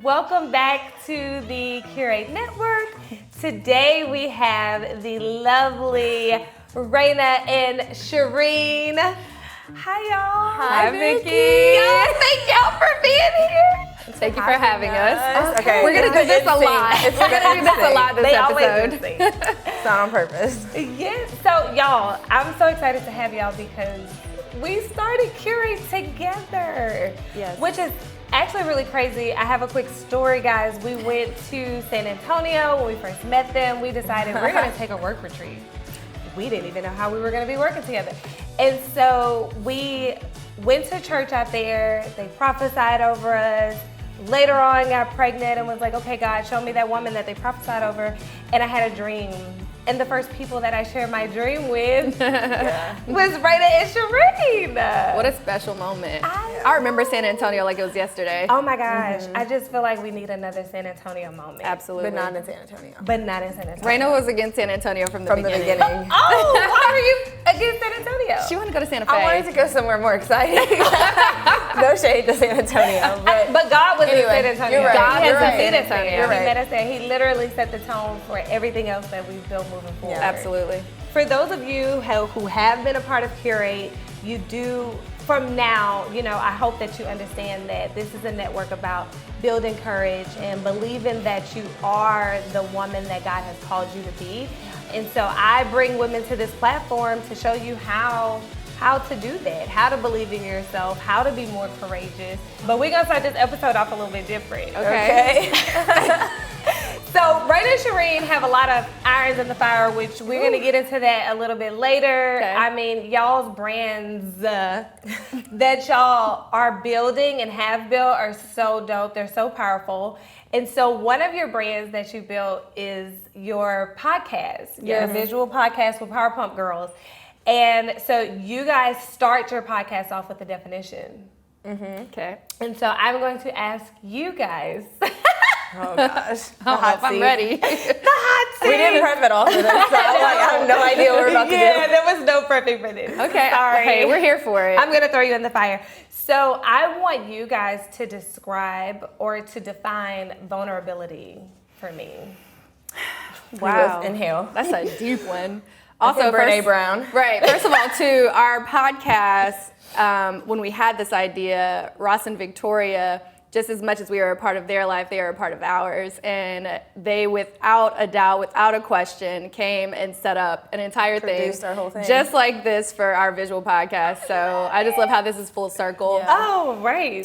Welcome back to the Curate Network. Today we have the lovely Raina and Sherin. Hi y'all. Hi Vicky. Y'all, thank y'all for being here. Thank you for having us. Okay. We're gonna do this a lot. We're gonna do this a lot this episode. It's not on purpose. Yes. So y'all, I'm so excited to have y'all because we started Curate together. Yes. Which is actually really crazy. I have a quick story, guys. We went to San Antonio when we first met them. We decided we're gonna take a work retreat. We didn't even know how we were gonna be working together. And so we went to church out there. They prophesied over us. Later on, got pregnant and was like, okay, God, show me that woman that they prophesied over. And I had a dream. And the first people that I shared my dream with was Raina and Sherin. What a special moment. I remember San Antonio like it was yesterday. Oh my gosh. I just feel like we need another San Antonio moment. Absolutely. But not in San Antonio. But not in San Antonio. Raina was against San Antonio from the beginning. Oh, why were you against San Antonio? She wanted to go to Santa Fe. I wanted to go somewhere more exciting. No shade to San Antonio. But God was Anyway, in San Antonio. you're right. God You're has right. seated us there. You're He right. met us there. He literally set the tone for everything else that we've built moving forward. Yeah. Absolutely. For those of you who have been a part of Curate, you do, from now, I hope that you understand that this is a network about building courage and believing that you are the woman that God has called you to be. And so I bring women to this platform to show you how to do that, how to believe in yourself, how to be more courageous. But we're gonna start this episode off a little bit different. Okay. So Raina and Sherin have a lot of irons in the fire, which we're gonna get into that a little bit later. Okay. I mean, y'all's brands that y'all are building and have built are so dope. They're so powerful. And so one of your brands that you built is your podcast, your visual podcast with PowerPump Girls. And so you guys start your podcast off with a definition. Okay. And so I'm going to ask you guys. Oh gosh. The I don't know hot if I'm seat. ready. The hot seat. We didn't prep at all for this, so I have no idea what we're about to do. Yeah, there was no prepping for this. Okay. Sorry. Hey, we're here for it. I'm gonna throw you in the fire. So I want you guys to describe or to define vulnerability for me. Wow. Let's inhale. That's a deep one. Also, Also, Brene Brown. Right. First of all, too, our podcast, when we had this idea, Ross and Victoria, just as much as we are a part of their life, they are a part of ours. And they, without a doubt, without a question, came and set up an entire Produced our whole thing. just like this for our visual podcast. So I just love how this is full circle. Yeah. Oh, right.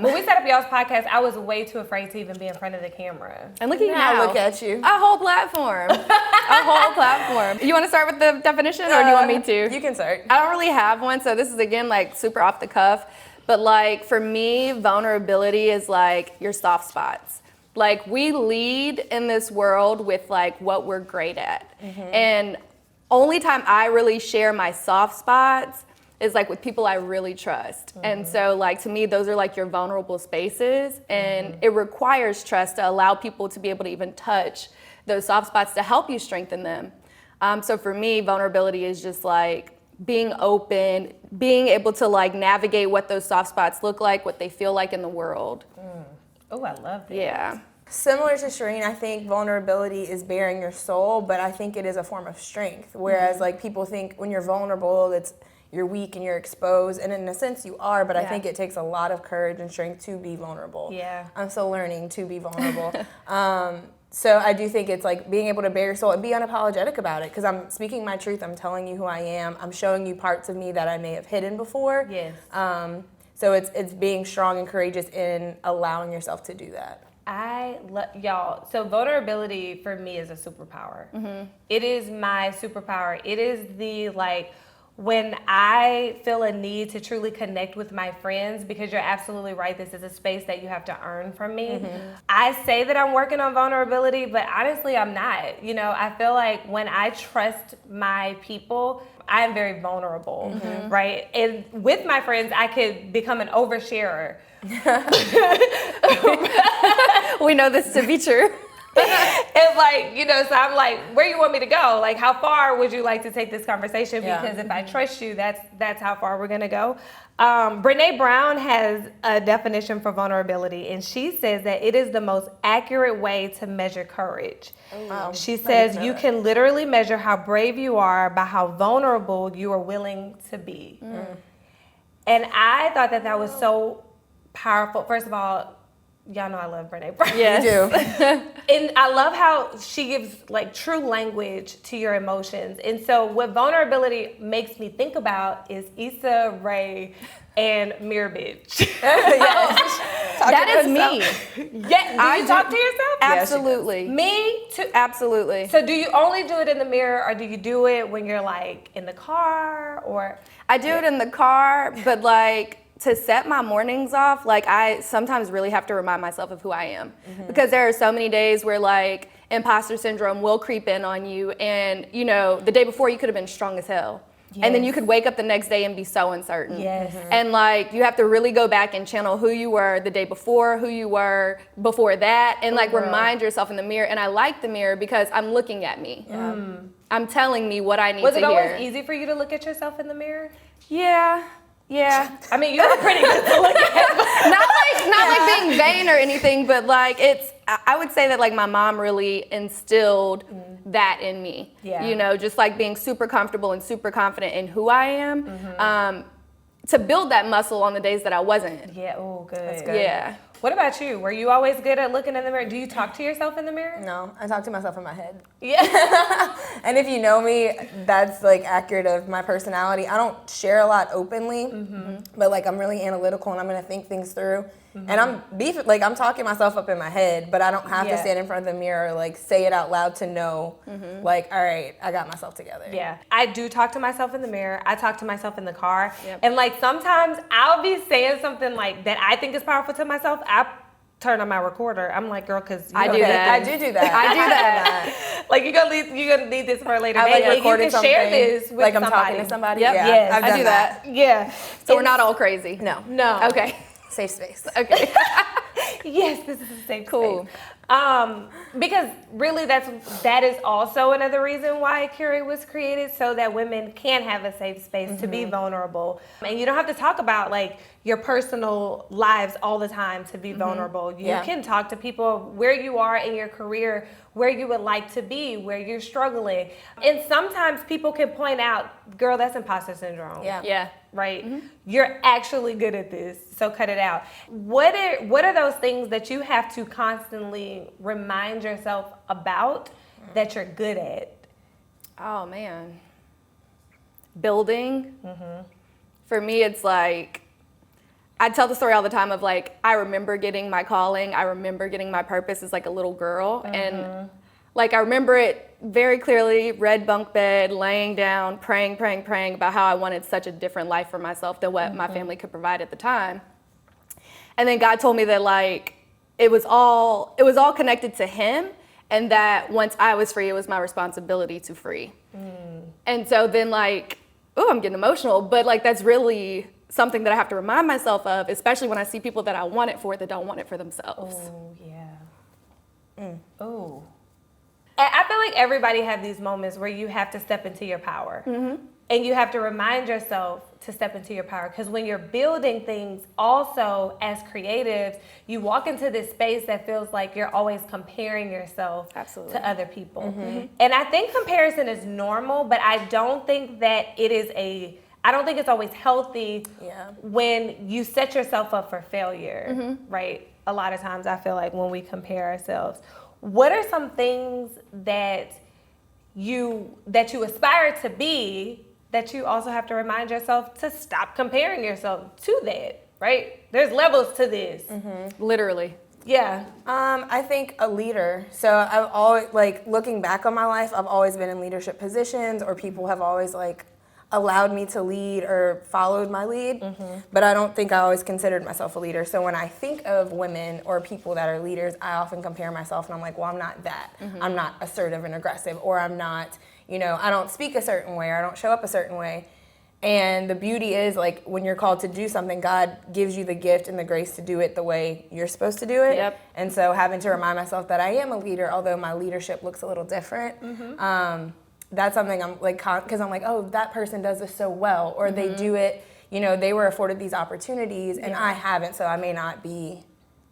When we set up y'all's podcast, I was way too afraid to even be in front of the camera. And look at you Now now. look at you. A whole platform. A whole platform. You want to start with the definition or do you want me to? You can start. I don't really have one, so this is again like super off the cuff. But like for me, vulnerability is like your soft spots. Like we lead in this world with like what we're great at. And only time I really share my soft spots is like with people I really trust. And so like to me, those are like your vulnerable spaces. And it requires trust to allow people to be able to even touch those soft spots to help you strengthen them. So for me, vulnerability is just like being open, being able to like navigate what those soft spots look like, what they feel like in the world. Oh, I love that. Yeah. Similar to Sherin, I think vulnerability is bearing your soul, but I think it is a form of strength. Whereas like people think when you're vulnerable, you're weak and you're exposed, and in a sense you are, but I think it takes a lot of courage and strength to be vulnerable. Yeah. I'm still learning to be vulnerable. So I do think it's like being able to bare your soul and be unapologetic about it, because I'm speaking my truth, I'm telling you who I am, I'm showing you parts of me that I may have hidden before. Yes. So it's being strong and courageous in allowing yourself to do that. I love y'all. So vulnerability for me is a superpower. It is my superpower. It is the like when I feel a need to truly connect with my friends, because you're absolutely right, this is a space that you have to earn from me. I say that I'm working on vulnerability, but honestly, I'm not. I feel like when I trust my people, I am very vulnerable, right? And with my friends, I could become an oversharer. We know this to be true. And like, you know, so I'm like, where you want me to go? Like, how far would you like to take this conversation? Because if I trust you, that's how far we're gonna go. Brene Brown has a definition for vulnerability, and she says that it is the most accurate way to measure courage. Wow. She says you can literally measure how brave you are by how vulnerable you are willing to be. And I thought that was so powerful. First of all, y'all know I love Brene Brown. Yes. You do. And I love how she gives like true language to your emotions. And so what vulnerability makes me think about is Issa Rae and Mirror Bitch. That is me. Yeah, do you talk to yourself? Absolutely. Me too. Absolutely. So do you only do it in the mirror, or do you do it when you're like in the car, or? I do it in the car, but like to set my mornings off, like I sometimes really have to remind myself of who I am. Because there are so many days where like imposter syndrome will creep in on you, and you know, the day before you could have been strong as hell. And then you could wake up the next day and be so uncertain. And like you have to really go back and channel who you were the day before, who you were before that, and like remind yourself in the mirror. And I like the mirror because I'm looking at me. I'm telling me what I need to hear. Was it always easy for you to look at yourself in the mirror? Yeah. I mean, you were pretty good to look at. not like being vain or anything, but like I would say that like my mom really instilled that in me. You know, just like being super comfortable and super confident in who I am. To build that muscle on the days that I wasn't. Yeah, oh, good. That's good. Yeah. What about you? Were you always good at looking in the mirror? Do you talk to yourself in the mirror? No, I talk to myself in my head. Yeah. And if you know me, that's like accurate of my personality. I don't share a lot openly, but like I'm really analytical and I'm gonna think things through. And I'm talking myself up in my head, but I don't have to stand in front of the mirror, like say it out loud to know, like, all right, I got myself together. Yeah, I do talk to myself in the mirror. I talk to myself in the car. And like sometimes I'll be saying something like that I think is powerful to myself. I turn on my recorder. I'm like, girl, because I do that. I do that. I do that. Like you're gonna need this for a later I date. like Like, you recorded can share something, this with like I'm somebody. talking to somebody. Yep. Yeah, Yes, I've I done do that. Yeah. So we're not all crazy. No. Okay. Safe space. Okay. Yes, this is a safe Cool. space. Because really that is also another reason why Curate was created, so that women can have a safe space to be vulnerable. And you don't have to talk about like your personal lives all the time to be vulnerable. You can talk to people where you are in your career, where you would like to be, where you're struggling. And sometimes people can point out, girl, that's imposter syndrome. Yeah. Right? You're actually good at this, so cut it out. What are those things that you have to constantly remind yourself about that you're good at? Oh man. Building. For me, it's like, I tell the story all the time of like, I remember getting my calling, I remember getting my purpose as like a little girl. And like, I remember it very clearly, red bunk bed, laying down, praying about how I wanted such a different life for myself than what my family could provide at the time. And then God told me that like, it was all connected to Him, and that once I was free, it was my responsibility to free. And so then like, I'm getting emotional, but like that's really something that I have to remind myself of, especially when I see people that I want it for that don't want it for themselves. Oh, yeah. Oh. I feel like everybody have these moments where you have to step into your power. And you have to remind yourself to step into your power. Because when you're building things also as creatives, you walk into this space that feels like you're always comparing yourself to other people. And I think comparison is normal, but I don't think that I don't think it's always healthy when you set yourself up for failure, right? A lot of times I feel like when we compare ourselves. What are some things that you aspire to be that you also have to remind yourself to stop comparing yourself to that, right? There's levels to this. Literally. Yeah. I think a leader. So I've always, like, looking back on my life, I've always been in leadership positions, or people have always like allowed me to lead or followed my lead, but I don't think I always considered myself a leader. So when I think of women or people that are leaders, I often compare myself and I'm like, well, I'm not that. I'm not assertive and aggressive, or I'm not, I don't speak a certain way, or I don't show up a certain way. And the beauty is, like, when you're called to do something, God gives you the gift and the grace to do it the way you're supposed to do it. Yep. And so having to remind myself that I am a leader, although my leadership looks a little different, that's something I'm like, because I'm like, oh, that person does this so well, or they do it, you know, they were afforded these opportunities, and I haven't, so I may not be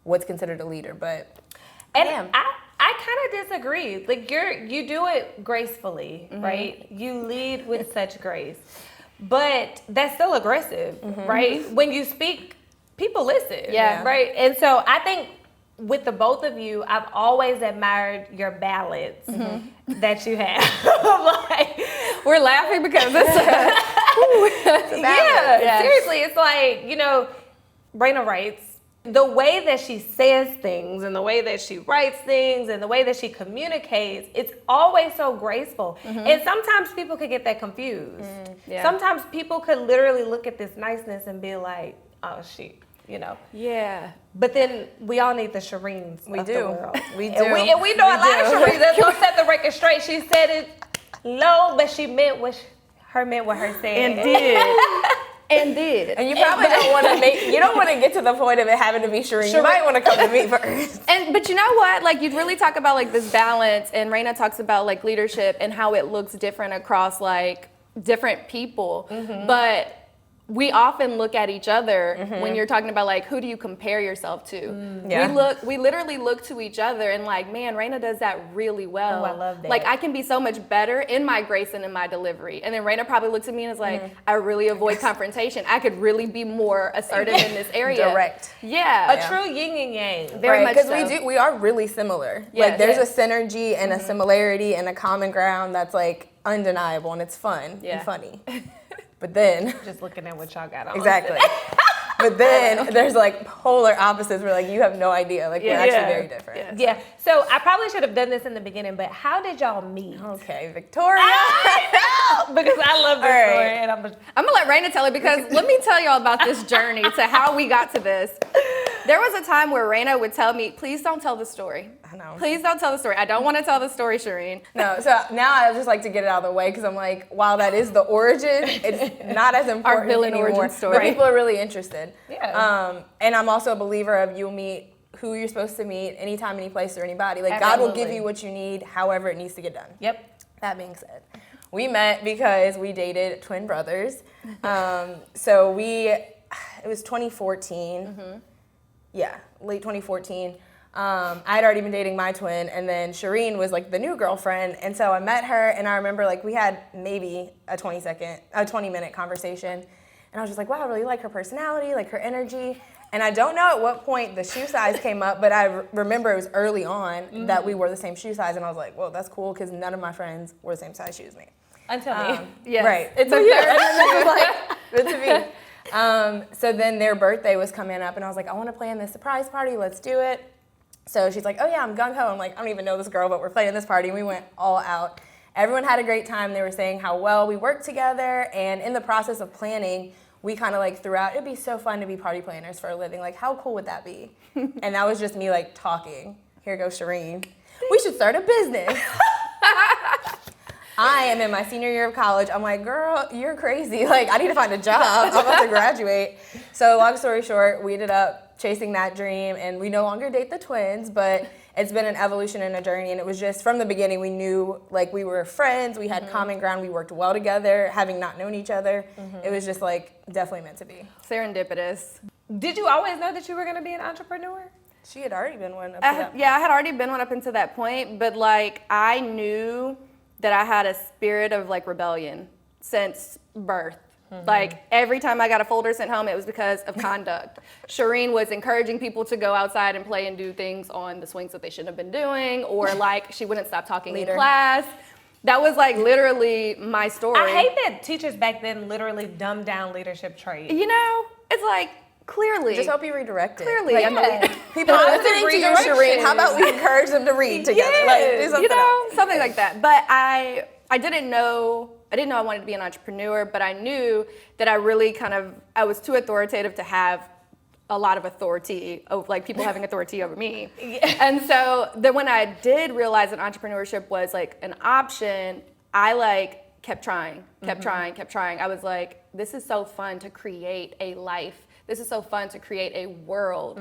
what's considered a leader, but I am. I kind of disagree. Like you do it gracefully, right? You lead with such grace, but that's still aggressive, right? When you speak, people listen, right? And so I think with the both of you, I've always admired your balance that you have. Like, we're laughing because it's seriously, it's like, you know, Raina writes. The way that she says things and the way that she writes things and the way that she communicates, it's always so graceful. And sometimes people could get that confused. Sometimes people could literally look at this niceness and be like, oh, you know. Yeah. But then we all need the Shereens We of do. the world. We do. And we know a lot of Shereens. Let's go set the record straight. She said it low, but she meant what her saying. And did. And you probably don't want to get to the point of it having to be Sherin. You might want to come to me first. But you know what? Like, you really talk about like this balance, and Raina talks about like leadership and how it looks different across like different people. But we often look at each other when you're talking about like, who do you compare yourself to? We literally look to each other and like, man, Raina does that really well. Oh, I love that. Like, I can be so much better in my grace and in my delivery. And then Raina probably looks at me and is like, I really avoid confrontation. I could really be more assertive in this area. Direct. Yeah. A true yin and yang. Very much Because so. we are really similar. Yes. Like, there's a synergy and a similarity and a common ground that's like undeniable, and it's fun and funny. But then, Just looking at what y'all got on. exactly. But then there's like polar opposites where like you have no idea. Like, we're actually very different. Yeah. So I probably should have done this in the beginning, but how did y'all meet? Okay, Victoria. I know, because I love this All story, right. and I'm gonna let Raina tell it, because let me tell y'all about this journey to how we got to this. There was a time where Raina would tell me, please don't tell the story. I know. Please don't tell the story. I don't want to tell the story, Sherin. No, so now I just like to get it out of the way, because I'm like, while that is the origin, it's not as important villain anymore. origin story. But people are really interested. Yeah. And I'm also a believer of you'll meet who you're supposed to meet anytime, any place, or anybody. Like, God will give you what you need, however it needs to get done. Yep. That being said, we met because we dated twin brothers. So it was 2014. Yeah, late 2014. I had already been dating my twin, and then Sherin was like the new girlfriend, and so I met her, and I remember like we had maybe a 20-minute conversation, and I was just like, wow, I really like her personality, like her energy, and I don't know at what point the shoe size came up, but I remember it was early on that we wore the same shoe size, and I was like, well, that's cool, because none of my friends wore the same size shoes as me. Until me. Yes. Right. It's a year. And then it was like, good to be. So then their birthday was coming up, and I was like, I want to plan this surprise party. Let's do it. So she's like, oh yeah, I'm gung-ho. I'm like, I don't even know this girl, but we're planning this party. And we went all out. Everyone had a great time. They were saying how well we worked together. And in the process of planning, we kind of like threw out, it'd be so fun to be party planners for a living. Like, how cool would that be? And that was just me like talking. Here goes Sherin. We should start a business. I am in my senior year of college. I'm like, girl, you're crazy. Like, I need to find a job. I'm about to graduate. So long story short, we ended up chasing that dream, and we no longer date the twins, but it's been an evolution and a journey, and it was just from the beginning we knew like we were friends, we had common ground, we worked well together, having not known each other. It was just like definitely meant to be. Serendipitous. Did you always know that you were going to be an entrepreneur? She had already been one up to that point. Yeah, I had already been one up until that point, but like I knew that I had a spirit of like rebellion since birth. Like every time I got a folder sent home, it was because of conduct. Sherin was encouraging people to go outside and play and do things on the swings that they shouldn't have been doing, or like she wouldn't stop talking in class. That was like literally my story. I hate that teachers back then literally dumbed down leadership traits. You know, it's like clearly. Just hope you redirect it. Clearly, like, I'm a people are listening to you, Sherin. How about we encourage them to read together? Yes, Like, do something else. something like that. But I didn't know I wanted to be an entrepreneur, but I knew that I was too authoritative to have a lot of authority, like people having authority over me. And so then when I did realize that entrepreneurship was like an option, I like kept trying. I was like, this is so fun to create a life. This is so fun to create a world.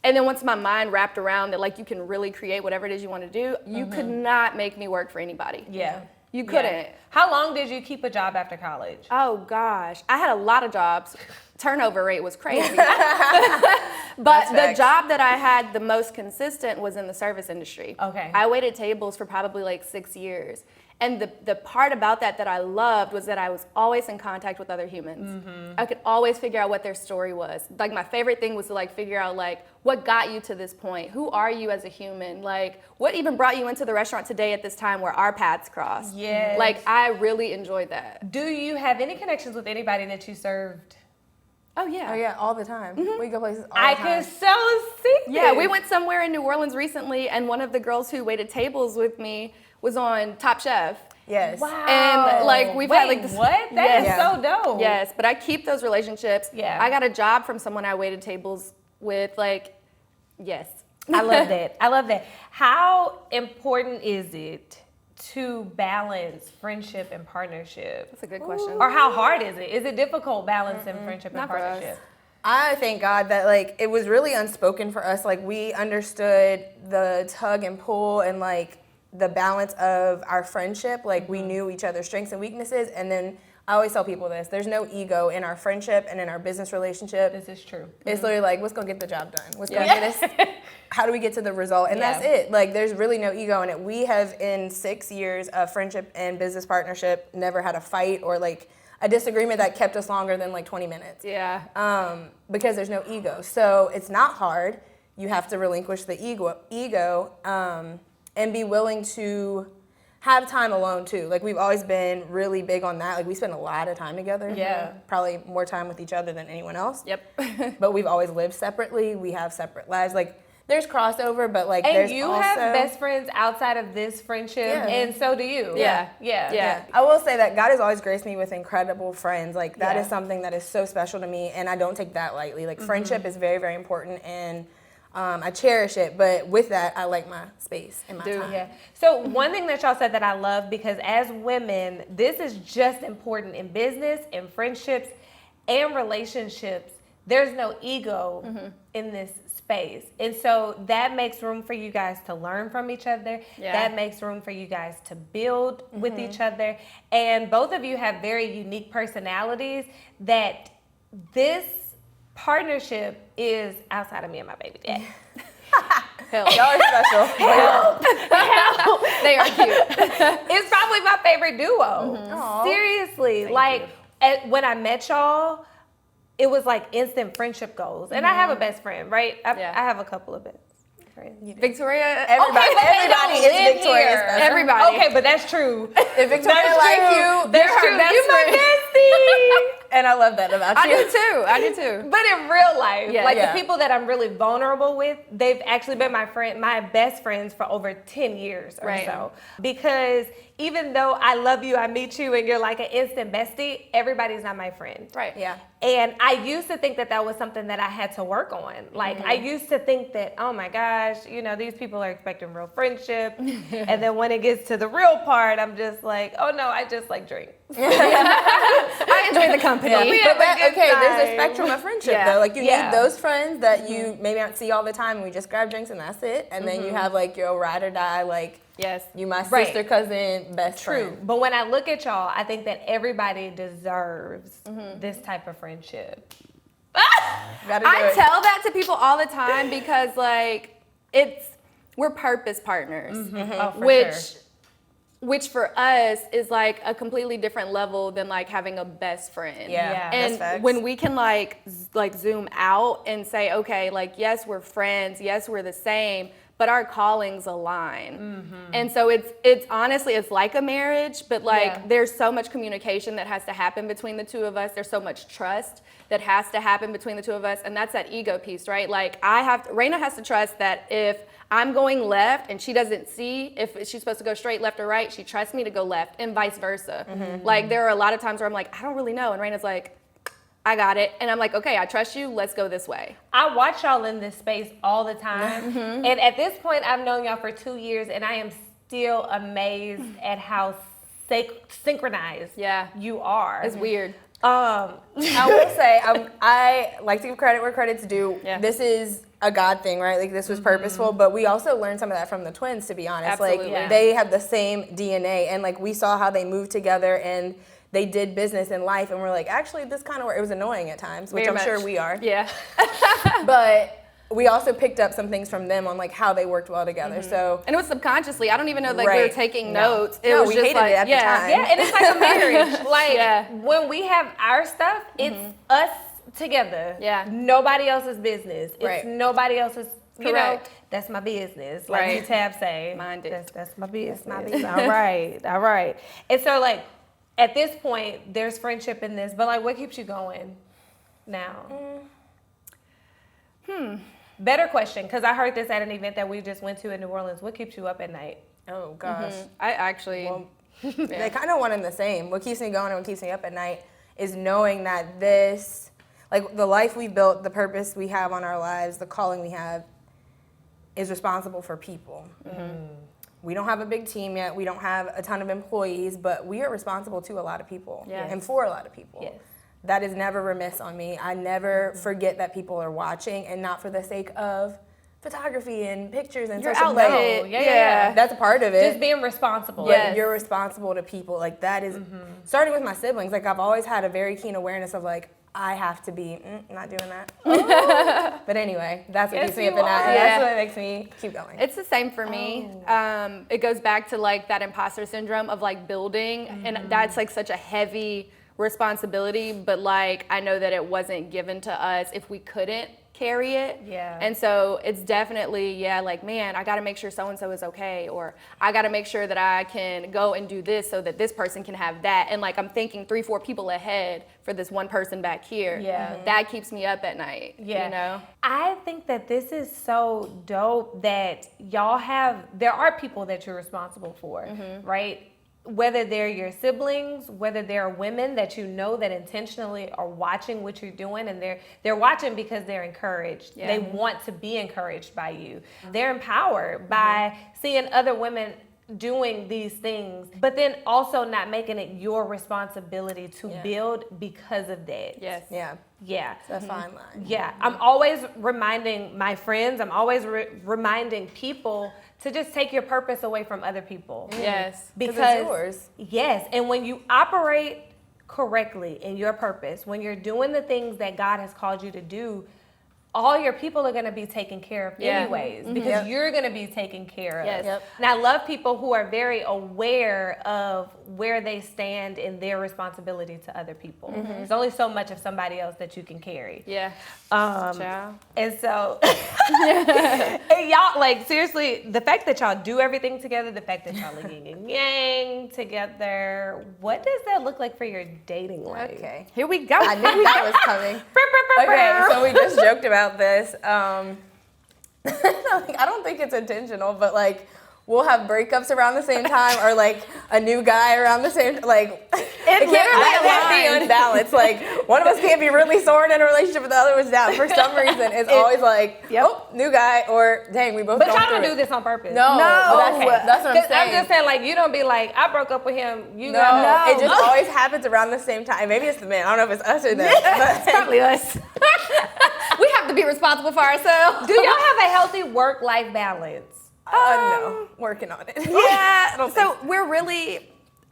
And then once my mind wrapped around that, like, you can really create whatever it is you want to do, you could not make me work for anybody. Yeah. You couldn't. Yeah. How long did you keep a job after college? Oh gosh, I had a lot of jobs. Turnover rate was crazy. But the job that I had the most consistent was in the service industry. Okay. I waited tables for probably like 6 years. And the part about that I loved was that I was always in contact with other humans. I could always figure out what their story was. Like, my favorite thing was to like figure out like, what got you to this point? Who are you as a human? Like, what even brought you into the restaurant today at this time where our paths crossed? Yes. Like, I really enjoyed that. Do you have any connections with anybody that you served? Oh yeah. Oh yeah, all the time. We go places all I the time. can so see Yeah, this. we went somewhere in New Orleans recently, and one of the girls who waited tables with me was on Top Chef. Yes. Wow. And like we've had like this. What? That is so dope. Yes, but I keep those relationships. Yeah. I got a job from someone I waited tables with. Like, yes. I love that. I love that. How important is it to balance friendship and partnership? That's a good question. Or how hard is it? Is it difficult balancing friendship and Not for us. partnership? I thank God that like it was really unspoken for us. Like, we understood the tug and pull and like the balance of our friendship. Like, we knew each other's strengths and weaknesses. And then I always tell people this: there's no ego in our friendship and in our business relationship. This is true. It's literally like, what's gonna get the job done? What's gonna get us? How do we get to the result? And that's it. Like, there's really no ego in it. We have, in 6 years of friendship and business partnership, never had a fight or like a disagreement that kept us longer than like 20 minutes. Yeah. Because there's no ego. So it's not hard. You have to relinquish the ego and be willing to have time alone too. Like, we've always been really big on that. Like, we spend a lot of time together. Yeah. Probably more time with each other than anyone else. Yep. But we've always lived separately. We have separate lives. Like, there's crossover, but like And there's you also... have best friends outside of this friendship, and so do you. Yeah. Yeah. I will say that God has always graced me with incredible friends. Like, that Yeah. is something that is so special to me, and I don't take that lightly. Like, friendship is very, very important, and I cherish it. But with that, I like my space and my time. Yeah. So one thing that y'all said that I love, because as women, this is just important in business, in friendships, and relationships. There's no ego in this space. And so that makes room for you guys to learn from each other. Yeah. That makes room for you guys to build with each other. And both of you have very unique personalities that this partnership is outside of me and my baby daddy. Hell. Y'all are special. They are cute. It's probably my favorite duo. Aw. Seriously. When I met y'all, it was like instant friendship goals. And I have a best friend, right? I have a couple of best friends. Victoria. Everybody is live Victoria's here. best friend. Everybody. Okay, but that's true. If Victoria like you, That's they're true. her best You my friend. bestie. And I love that about I you. do too. But in real life, Yeah. like Yeah. the people that I'm really vulnerable with, they've actually been my best friends for over 10 years or Right. so. Because even though I love you, I meet you, and you're like an instant bestie, everybody's not my friend. Right. Yeah. And I used to think that that was something that I had to work on. Like, I used to think that, oh my gosh, these people are expecting real friendship. And then when it gets to the real part, I'm just like, oh no, I just like drink. I enjoy the company. Yeah. We But have a good there's a time. spectrum of friendship Yeah. though. Like, you Yeah. need those friends that you maybe not see all the time and we just grab drinks and that's it. And then you have like your ride or die, like Yes. you my Right. sister, cousin, best True. friend. But when I look at y'all, I think that everybody deserves this type of friendship. Gotta do I it. tell that to people all the time because like we're purpose partners, Oh, for which sure. which for us is like a completely different level than like having a best friend. Yeah, Yeah. that's facts. And when we can like zoom out and say, okay, like yes, we're friends, yes, we're the same, but our callings align. And so it's honestly, it's like a marriage, but like Yeah. there's so much communication that has to happen between the two of us. There's so much trust that has to happen between the two of us. And that's that ego piece, right? Like Raina has to trust that if I'm going left and she doesn't see if she's supposed to go straight left or right, she trusts me to go left and vice versa. Like there are a lot of times where I'm like, I don't really know. And Raina's like, I got it. And I'm like, okay, I trust you. Let's go this way. I watch y'all in this space all the time. And at this point, I've known y'all for 2 years, and I am still amazed at how synchronized you are. It's weird. I will say, I like to give credit where credit's due. Yeah. This is a God thing, right? Like, this was purposeful, but we also learned some of that from the twins, to be honest. Absolutely. Like, they have the same DNA, and like, we saw how they moved together and they did business in life, and we're like, actually, this kind of worked. It was annoying at times, which I'm sure we are. Yeah. But we also picked up some things from them on like how they worked well together. So, and it was subconsciously. I don't even know that we were taking notes. It was we just hated like, it at the time. Yeah, and it's like a marriage. Like when we have our stuff, it's us together. Yeah. Nobody else's business. It's nobody else's. You know, that's my business. Like you Tab say, mind it. That's my business. All right. And so like at this point, there's friendship in this, but like what keeps you going now? Better question, because I heard this at an event that we just went to in New Orleans. What keeps you up at night? Oh gosh. I actually, they kind of one and the same. What keeps me going and what keeps me up at night is knowing that this, like the life we built, the purpose we have on our lives, the calling we have, is responsible for people. We don't have a big team yet. We don't have a ton of employees, but we are responsible to a lot of people and for a lot of people. Yes. That is never remiss on me. I never forget that people are watching, and not for the sake of photography and pictures and You're social outlet. media. Yeah. That's a part of it. Just being responsible. But you're responsible to people. Like that is, starting with my siblings, like I've always had a very keen awareness of like, I have to be, not doing that. But anyway, that's what keeps me up at night. That's what makes me keep going. It's the same for me. It goes back to like that imposter syndrome of like building, and that's like such a heavy responsibility, but like I know that it wasn't given to us if we couldn't carry it. Yeah. And so it's definitely, like, man, I got to make sure so-and-so is okay, or I got to make sure that I can go and do this so that this person can have that. And like, I'm thinking 3-4 people ahead for this one person back here. Yeah. That keeps me up at night. Yeah. You know? I think that this is so dope that y'all there are people that you're responsible for, right? Whether they're your siblings, whether they're women that you know that intentionally are watching what you're doing, and they're watching because they're encouraged. They want to be encouraged by you. They're empowered by seeing other women doing these things, but then also not making it your responsibility to build because of that. Yes. Yeah. Yeah. It's a fine line. Yeah. I'm always reminding my friends, I'm always reminding people to just take your purpose away from other people. Yes. Because it's yours. Yes. And when you operate correctly in your purpose, when you're doing the things that God has called you to do, all your people are going to be taken care of anyways, because you're going to be taken care of. Yes. Yep. And I love people who are very aware of where they stand in their responsibility to other people. There's only so much of somebody else that you can carry. Yeah. And so, and y'all, like, seriously, the fact that y'all do everything together, the fact that y'all are yin and yang together, what does that look like for your dating life? Okay. Here we go. I knew that was coming. Okay, so we just joked about this. I don't think it's intentional, but like we'll have breakups around the same time, or like a new guy around the same. Like it can't be unbalanced. Like one of us can't be really soaring in a relationship, but the other was down. For some reason, it's always like, oh, new guy, or dang, we both. But y'all don't do this on purpose. No, that's what I'm saying. I'm just saying, like, you don't be like, I broke up with him. It just always happens around the same time. Maybe it's the man. I don't know if it's us or them. It's probably us. We have to be responsible for ourselves. Do y'all have a healthy work-life balance? No, working on it. Yeah. So we're really,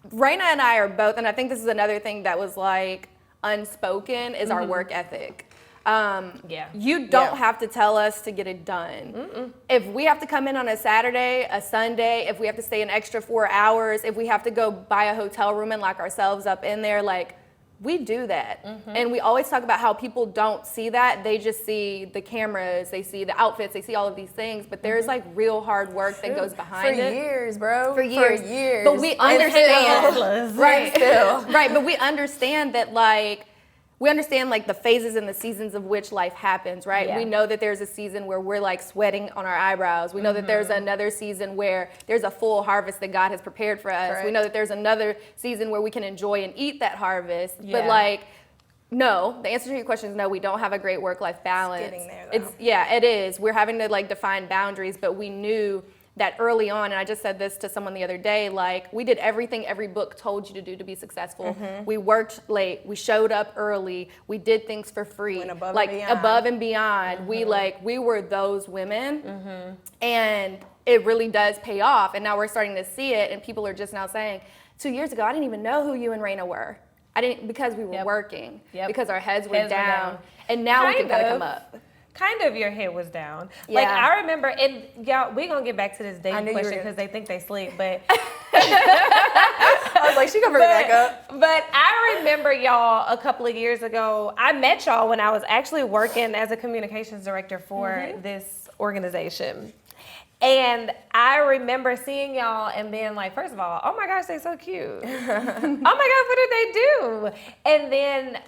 Raina and I are both, and I think this is another thing that was like unspoken, is our work ethic. You don't have to tell us to get it done. If we have to come in on a Saturday, a Sunday, if we have to stay an extra 4 hours, if we have to go buy a hotel room and lock ourselves up in there, like, we do that. And we always talk about how people don't see that. They just see the cameras, they see the outfits, they see all of these things, but there's like real hard work that goes behind it. For years, bro. For years. But we understand. Right, but we understand that like, the phases and the seasons of which life happens, right? Yeah. We know that there's a season where we're like sweating on our eyebrows. We know that there's another season where there's a full harvest that God has prepared for us. Correct. We know that there's another season where we can enjoy and eat that harvest. Yeah. But like, no, the answer to your question is no, we don't have a great work-life balance. It's getting there, though. It is. We're having to like define boundaries, but we knew that early on, and I just said this to someone the other day, like we did everything every book told you to do to be successful. We worked late, we showed up early, we did things for free, Went above like and beyond. above and beyond. We were those women, and it really does pay off. And now we're starting to see it, and people are just now saying, 2 years ago, I didn't even know who you and Raina were. I didn't, because we were working, because our heads were down, and now we can kind of come up. Kind of your head was down. Yeah. Like I remember, and y'all, we're gonna get back to this dating question because they think they sleep, but I was like, she gonna bring it back up. But I remember y'all a couple of years ago, I met y'all when I was actually working as a communications director for this organization. And I remember seeing y'all and being like, first of all, oh my gosh, they're so cute. Oh my gosh, what did they do? And then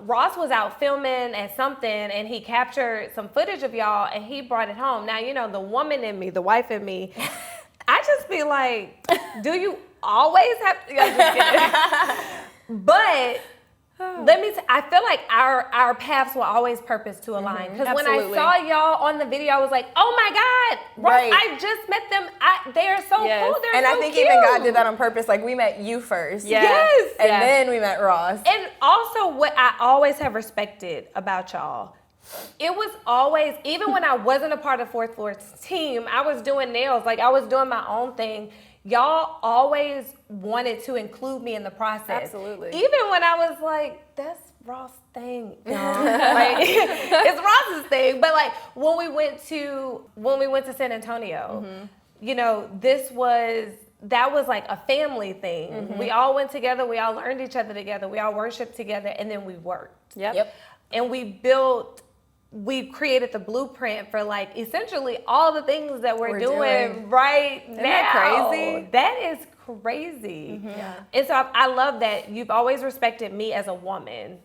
Ross was out filming at something, and he captured some footage of y'all, and he brought it home. Now, you know, the woman in me, the wife in me, I just be like, do you always have to? I'm just kidding. But let me I feel like our paths were always purpose to align. Because when I saw y'all on the video, I was like, oh my God, Ross, I just met them. They are so cool. They're and so I think cute. even God did that on purpose. Like we met you first. Yes. And then we met Ross. And also what I always have respected about y'all, it was always, even when I wasn't a part of Fourth Floor's team, I was doing nails, like I was doing my own thing. Y'all always wanted to include me in the process. Absolutely. Even when I was like, that's Ross' thing, y'all. Like, it's Ross's thing. But like when we went to San Antonio, you know, that was like a family thing. We all went together, we all learned each other together, we all worshiped together, and then we worked. Yep. And we created the blueprint for like essentially all the things that we're doing right Isn't now. that crazy? That is crazy. And so I love that you've always respected me as a woman,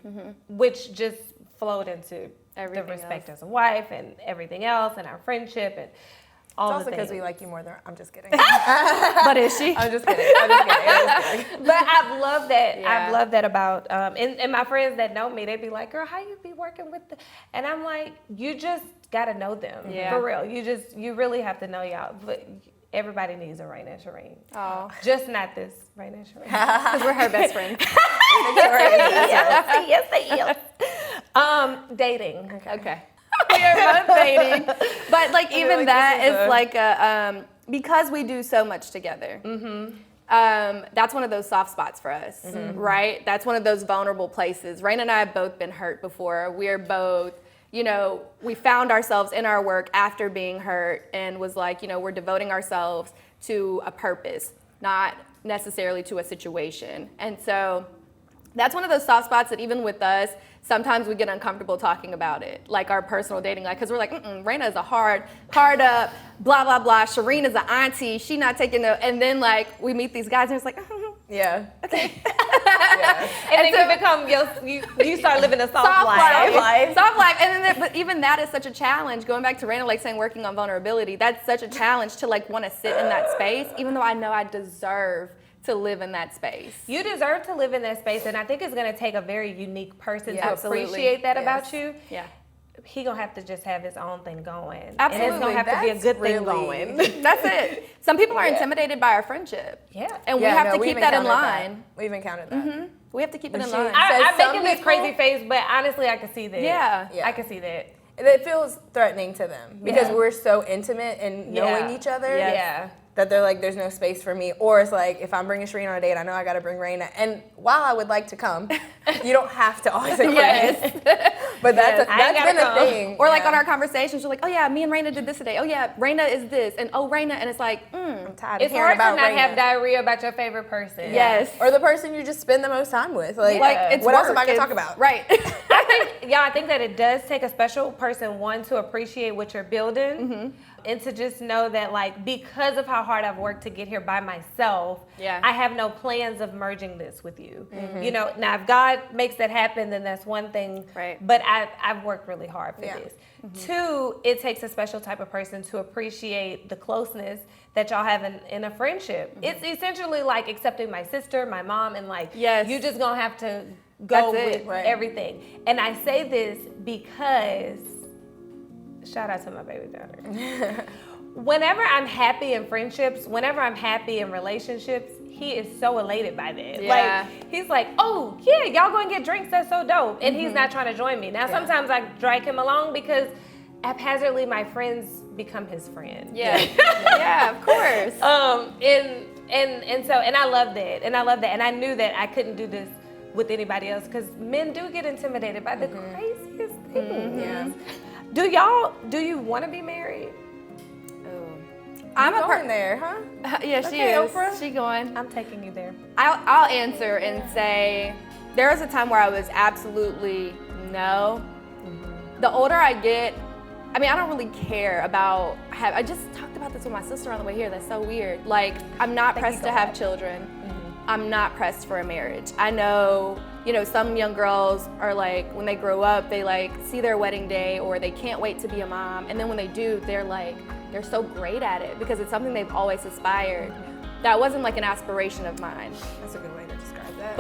which just flowed into Everything the respect else. as a wife and everything else and our friendship and all It's the also because things. we like you more than I'm just kidding. But is she? I'm just kidding. I'm just kidding. But I've loved that. Yeah. I've loved that about and my friends that know me, they'd be like, "Girl, how you be working with the?" And I'm like, "You just gotta know them for real. You really have to know y'all." But everybody needs a Raina Sherin. Oh, Just not this Raina Sherin. because we're her best friend. Yes, they is. Dating. Okay. We are both dating. But like even like, that this is is a- like a because we do so much together. That's one of those soft spots for us, right? That's one of those vulnerable places. Raina and I have both been hurt before. We are both, you know, we found ourselves in our work after being hurt and was like, you know, we're devoting ourselves to a purpose, not necessarily to a situation. And so that's one of those soft spots that even with us, sometimes we get uncomfortable talking about it, like our personal dating life, because we're like, Raina is a hard up, blah, blah, blah. Shireen is an auntie. She not taking no, and then like we meet these guys and it's like, Yeah. okay. And then you start living a soft life. Soft life. And then, but even that is such a challenge. Going back to Raina, like saying working on vulnerability, that's such a challenge to like want to sit in that space, even though I know I deserve to live in that space. You deserve to live in that space, and I think it's going to take a very unique person to Absolutely. appreciate that about you. Yeah. He gonna have to just have his own thing going. Absolutely. And it's gonna have to be a good thing going. That's it. Some people are intimidated by our friendship. Yeah. And we have to keep that in line. We've encountered that. We have to keep it in she- line. I'm some making this people- crazy face, but honestly, I can see that. Yeah. I can see that. It feels threatening to them because we're so intimate and knowing each other. Yeah. That they're like, there's no space for me. Or it's like, if I'm bringing Shireen on a date, I know I got to bring Raina. And while I would like to come, you don't have to always agree. But that's been a thing. Or like on our conversations, you're like, oh yeah, me and Raina did this today. Oh yeah, Raina is this. And oh, Raina. And it's like, I'm tired It's of hearing hard to about not Raina. have diarrhea about your favorite person. yes. Or the person you just spend the most time with. Like it's what else am work. I going to It's- talk about? Right. I think that it does take a special person, one, to appreciate what you're building, and to just know that, like, because of how hard I've worked to get here by myself, I have no plans of merging this with you. You know, now if God makes that happen, then that's one thing. Right. But I've worked really hard for this. Two, it takes a special type of person to appreciate the closeness that y'all have in a friendship. It's essentially like accepting my sister, my mom, and like, you just gonna have to go with everything. And I say this because, shout out to my baby daughter. whenever I'm happy in friendships, whenever I'm happy in relationships, he is so elated by that. Yeah. Like, he's like, oh, yeah, y'all go and get drinks, that's so dope. And he's not trying to join me. Now, sometimes I drag him along because haphazardly my friends become his friend. Yeah. Yeah, of course. And I love that. And I love that. And I knew that I couldn't do this with anybody else because men do get intimidated by the craziest things. Yeah. Do you want to be married? I'm Going there, huh? Yeah, she Okay, is. Oprah. She going. I'm taking you there. I'll answer and say there was a time where I was absolutely no. The older I get, I mean, I don't really care about. I just talked about this with my sister on the way here. That's so weird. Like, I'm not pressed to have children. I'm not pressed for a marriage. I know, some young girls are like, when they grow up, they like see their wedding day or they can't wait to be a mom. And then when they do, they're so great at it because it's something they've always aspired. That wasn't like an aspiration of mine. That's a good way to describe that.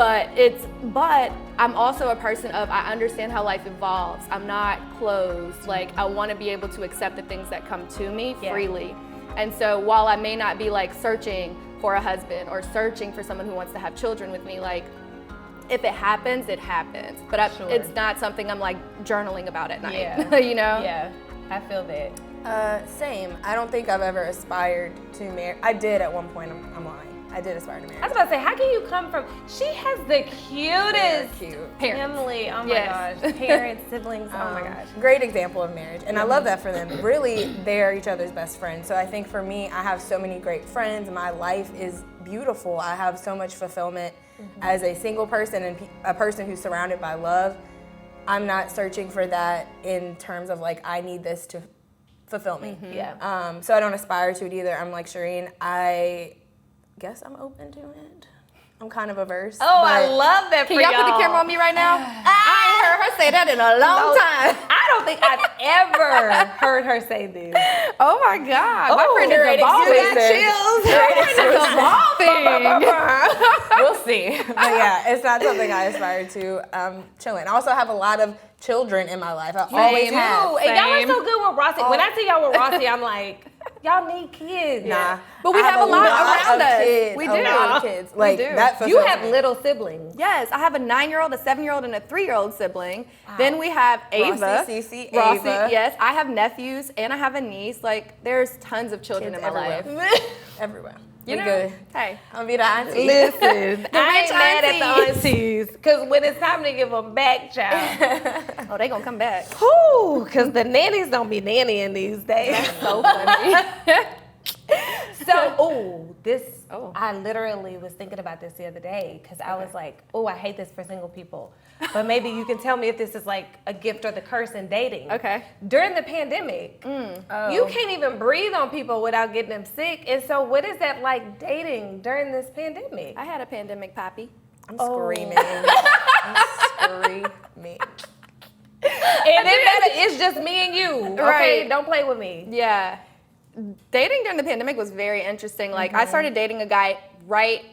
But I'm also a person of, I understand how life evolves. I'm not closed. Like, I want to be able to accept the things that come to me freely. And so while I may not be like searching for a husband or searching for someone who wants to have children with me, like, if it happens, it happens. But it's not something I'm like journaling about at night, Yeah, I feel that. Same. I don't think I've ever aspired to marry. I did at one point. I'm lying. I did aspire to marry. I was about to say, how can you come from? She has the cutest Cute. family. Oh my Yes. gosh, parents, siblings. Oh my gosh. Great example of marriage, and I love that for them. Really, they are each other's best friends. So I think for me, I have so many great friends. My life is beautiful. I have so much fulfillment as a single person and a person who's surrounded by love. I'm not searching for that in terms of like, I need this to fulfill me. Yeah. So I don't aspire to it either. I'm like, Sherin, I guess I'm open to it. I'm kind of averse. Oh, I love that for Can y'all put the camera on me right now? I ain't heard her say that in a long time. I don't think I've ever heard her say this. Oh my God. My friend is Curating evolving. chills. We'll see. But yeah, it's not something I aspire to. Chilling. I also have a lot of children in my life. I always Same. have. And y'all are so good with Rossi. When I see y'all with Rossi, I'm like, y'all need kids. Nah. But we I have a lot around of us. Kids, We a do. lot of kids. Like, do. that You fulfills have me. little siblings. Yes, I have a 9-year-old, a 7-year-old, and a 3-year-old sibling. Then we have Ava. Cece, Rossi, Ava. yes. I have nephews and I have a niece. Like, there's tons of children Kids in my everywhere. life. Everywhere. You We know? good. Hey. I'll be the auntie. Listen, I ain't rich mad at the aunties. aunties, because when it's time to give them back, child, Oh, they gonna come back. whoo, because the nannies don't be nannying these days. So funny. I literally was thinking about this the other day, because I was like, oh, I hate this for single people. But maybe you can tell me if this is like a gift or the curse in dating. Okay. During the pandemic, you can't even breathe on people without getting them sick. And so what is that like dating during this pandemic? I had a pandemic poppy. I'm screaming. I'm screaming. And it's just me and you, okay? Right. Don't play with me. Yeah. Dating during the pandemic was very interesting. Like, I started dating a guy right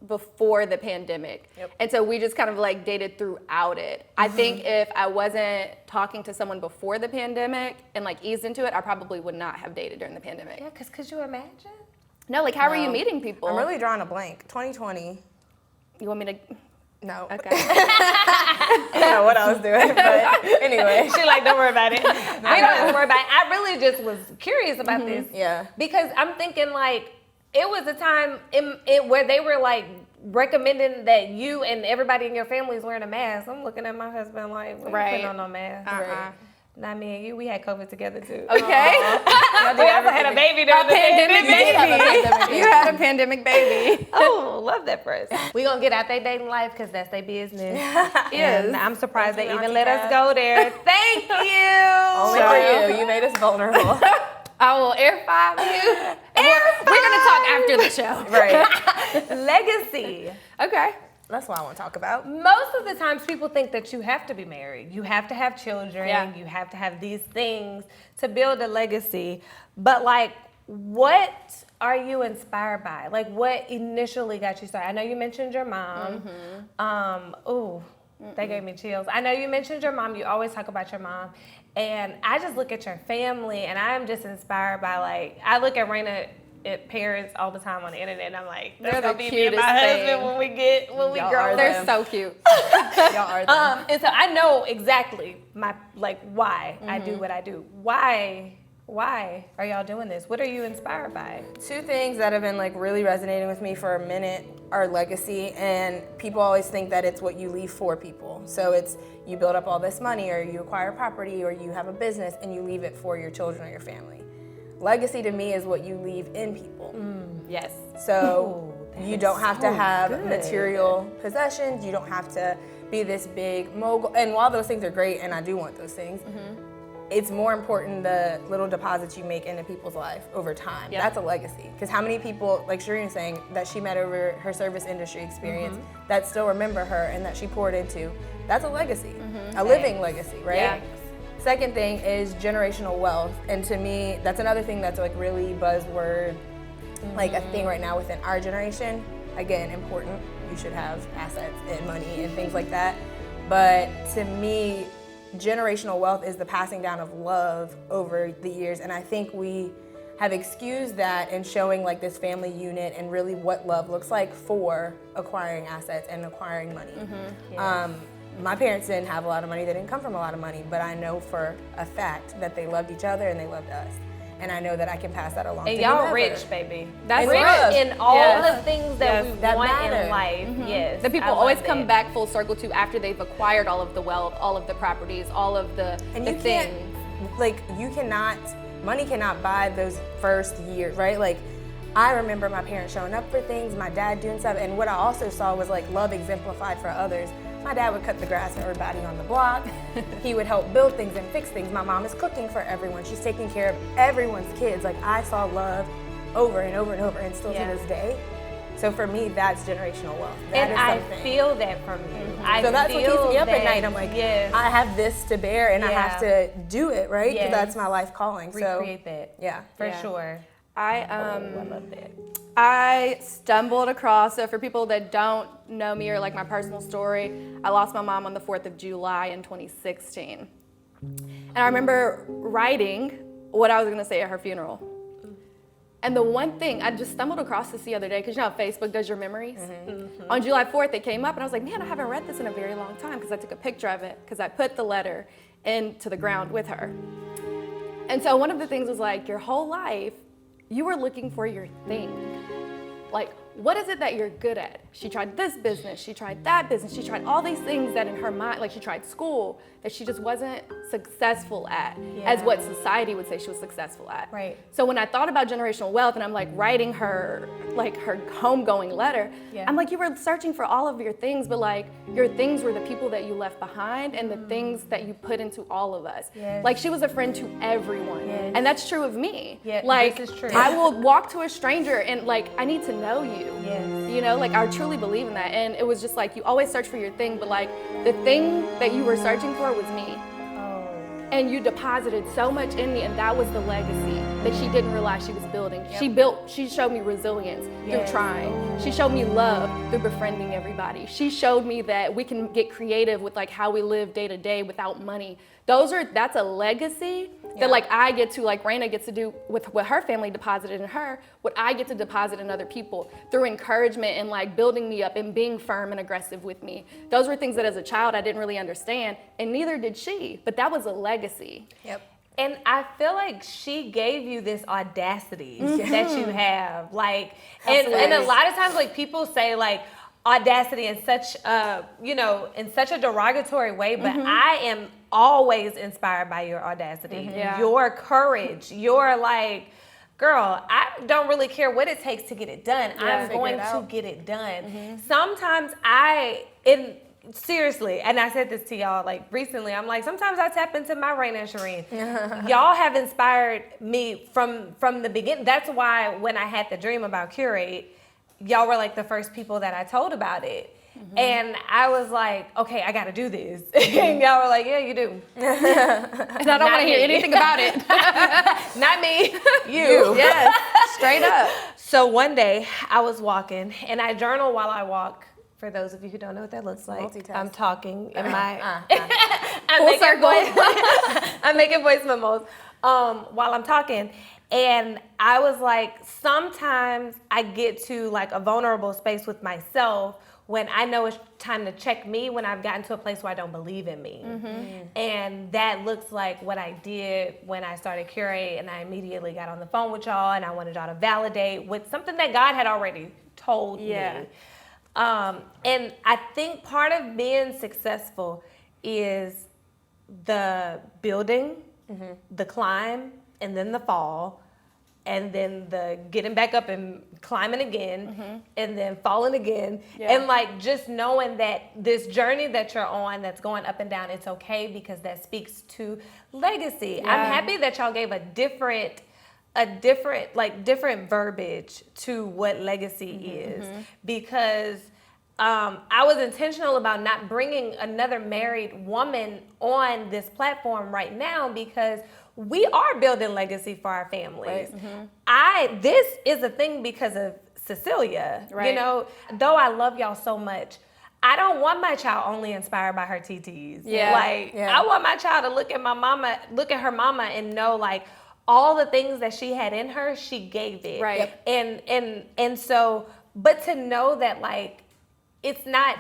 before the pandemic. And so we just kind of like dated throughout it. I think if I wasn't talking to someone before the pandemic and like eased into it, I probably would not have dated during the pandemic. Yeah, because could you imagine? No, like, how were you meeting people? I'm really drawing a blank. 2020. You want me to? No. Okay. I don't know what I was doing, but anyway. She like, don't worry about it. We don't have to worry about it. I really just was curious about this. Yeah. Because I'm thinking like, it was a time where they were like recommending that you and everybody in your family is wearing a mask. I'm looking at my husband like, we ain't putting on no mask. Right. Not me and you, we had COVID together too. Okay. We also had a baby during the pandemic. You had a pandemic baby. Oh, love that for us. We gonna get out their dating life because that's their business. And I'm surprised they even let us go there. Thank you. Only for you. You made us vulnerable. I will air five you. We're gonna talk after the show. Right. Legacy. Okay. That's what I want to talk about. Most of the times people think that you have to be married. You have to have children. Yeah. You have to have these things to build a legacy. But like, what are you inspired by? Like, what initially got you started? I know you mentioned your mom. They gave me chills. I know you mentioned your mom. You always talk about your mom. And I just look at your family, and I am just inspired by, like, I look at Raina parents all the time on the internet, and I'm like, that's gonna be me and my husband when we grow up. They're so cute. Y'all are them. And so I know exactly why I do what I do. Why are y'all doing this? What are you inspired by? Two things that have been like really resonating with me for a minute are legacy, and people always think that it's what you leave for people. So it's you build up all this money, or you acquire property, or you have a business, and you leave it for your children or your family. Legacy to me is what you leave in people. Yes. So you don't have to have good. material possessions. You don't have to be this big mogul. And while those things are great, and I do want those things, it's more important the little deposits you make into people's life over time. Yeah. That's a legacy. Because how many people, like Sherin was saying, that she met over her service industry experience that still remember her and that she poured into, that's a legacy, a living legacy, right? Yeah. Second thing is generational wealth. And to me, that's another thing that's like really buzzword, like a thing right now within our generation. Again, important. You should have assets and money and things like that. But to me, generational wealth is the passing down of love over the years. And I think we have excused that in showing like this family unit and really what love looks like for acquiring assets and acquiring money. My parents didn't have a lot of money. They didn't come from a lot of money, but I know for a fact that they loved each other and they loved us. And I know that I can pass that along to And y'all whomever. rich, baby. That's rich love. in all Yes. the things that we that want matter. in life. Yes. The people I love always come it. back full circle to after they've acquired all of the wealth, all of the properties, all of the And the you things. can't, like, money cannot buy those first years, right? Like, I remember my parents showing up for things, my dad doing stuff, and what I also saw was like love exemplified for others. My dad would cut the grass for everybody on the block. He would help build things and fix things. My mom is cooking for everyone. She's taking care of everyone's kids. Like, I saw love over and over and over, and still to this day. So for me, that's generational wealth. That And is I something. feel that from you. I So that's what keeps me up feel at night. that. I'm like, yes. I have this to bear, and I have to do it, right? Because Yes. that's my life calling. So recreate that. yeah. For Yeah. sure. I I love that. I stumbled across, so for people that don't know me or like my personal story, I lost my mom on the 4th of July in 2016. And I remember writing what I was gonna say at her funeral. And the one thing, I just stumbled across this the other day, because you know how Facebook does your memories? On July 4th, it came up, and I was like, man, I haven't read this in a very long time, because I took a picture of it, because I put the letter into the ground with her. And so one of the things was like, your whole life, you were looking for your thing. Like, what is it that you're good at? She tried this business, she tried that business, she tried all these things that in her mind, like she tried school, that she just wasn't successful at, as what society would say she was successful at. Right. So when I thought about generational wealth and I'm like writing her, like her homegoing letter, I'm like, you were searching for all of your things, but like your things were the people that you left behind and the things that you put into all of us. Yes. Like she was a friend to everyone. Yes. And that's true of me. Yeah, like this is true. I will walk to a stranger and like, I need to know you. Yes. You know, like I truly believe in that. And it was just like, you always search for your thing, but like the thing that you were searching for was me. Oh. And you deposited so much in me, and that was the legacy that she didn't realize she was building. She showed me resilience through trying. She showed me love through befriending everybody. She showed me that we can get creative with like how we live day to day without money. That's a legacy that like I get to, like Raina gets to do with what her family deposited in her, what I get to deposit in other people through encouragement and like building me up and being firm and aggressive with me. Those were things that as a child I didn't really understand, and neither did she, but that was a legacy. Yep. And I feel like she gave you this audacity that you have. Like, and a lot of times, like, people say, like, audacity in such a, in such a derogatory way, but I am always inspired by your audacity, your courage, your, like, girl, I don't really care what it takes to get it done. I'm going to get it done. Sometimes seriously, and I said this to y'all like recently, I'm like, sometimes I tap into my Raina Sherin. Y'all have inspired me from the beginning. That's why when I had the dream about Curate, y'all were like the first people that I told about it. And I was like, okay, I gotta do this. And y'all were like, yeah, you do. And I don't want to hear anything about it. Not me, you. Yes, straight up. So one day I was walking, and I journal while I walk For those of you who don't know what that looks like, Multitask. I'm talking in my... I'm Full making voice memos while I'm talking. And I was like, sometimes I get to like a vulnerable space with myself when I know it's time to check me, when I've gotten to a place where I don't believe in me. And that looks like what I did when I started Curate, and I immediately got on the phone with y'all and I wanted y'all to validate with something that God had already told me. And I think part of being successful is the building, the climb, and then the fall, and then the getting back up and climbing again, and then falling again. And like just knowing that this journey that you're on that's going up and down, it's okay, because that speaks to legacy. I'm happy that y'all gave a different verbiage to what legacy is, because I was intentional about not bringing another married woman on this platform right now, because we are building legacy for our families. This is a thing because of Cecilia. You know, though I love y'all so much, I don't want my child only inspired by her TTs. I want my child to look at her mama and know like all the things that she had in her, she gave it. And so, but to know that like it's not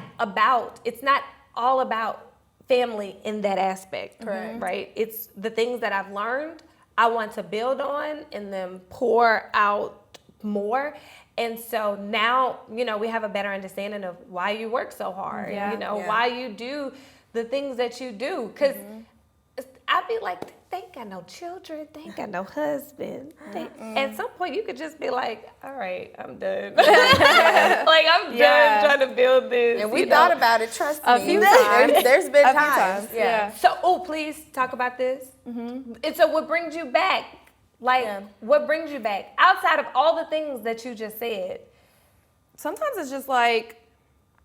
all about family in that aspect, right? It's the things that I've learned, I want to build on and then pour out more. And so now, you know, we have a better understanding of why you work so hard, why you do the things that you do. Because I'd be like, they ain't got no children, they ain't got no husband. At some point, you could just be like, all right, I'm done. Like, I'm done trying to build this. And we thought about it, trust me. A few times. There's been A few times. times. So, please talk about this. And so what brings you back? Like, what brings you back? Outside of all the things that you just said. Sometimes it's just like,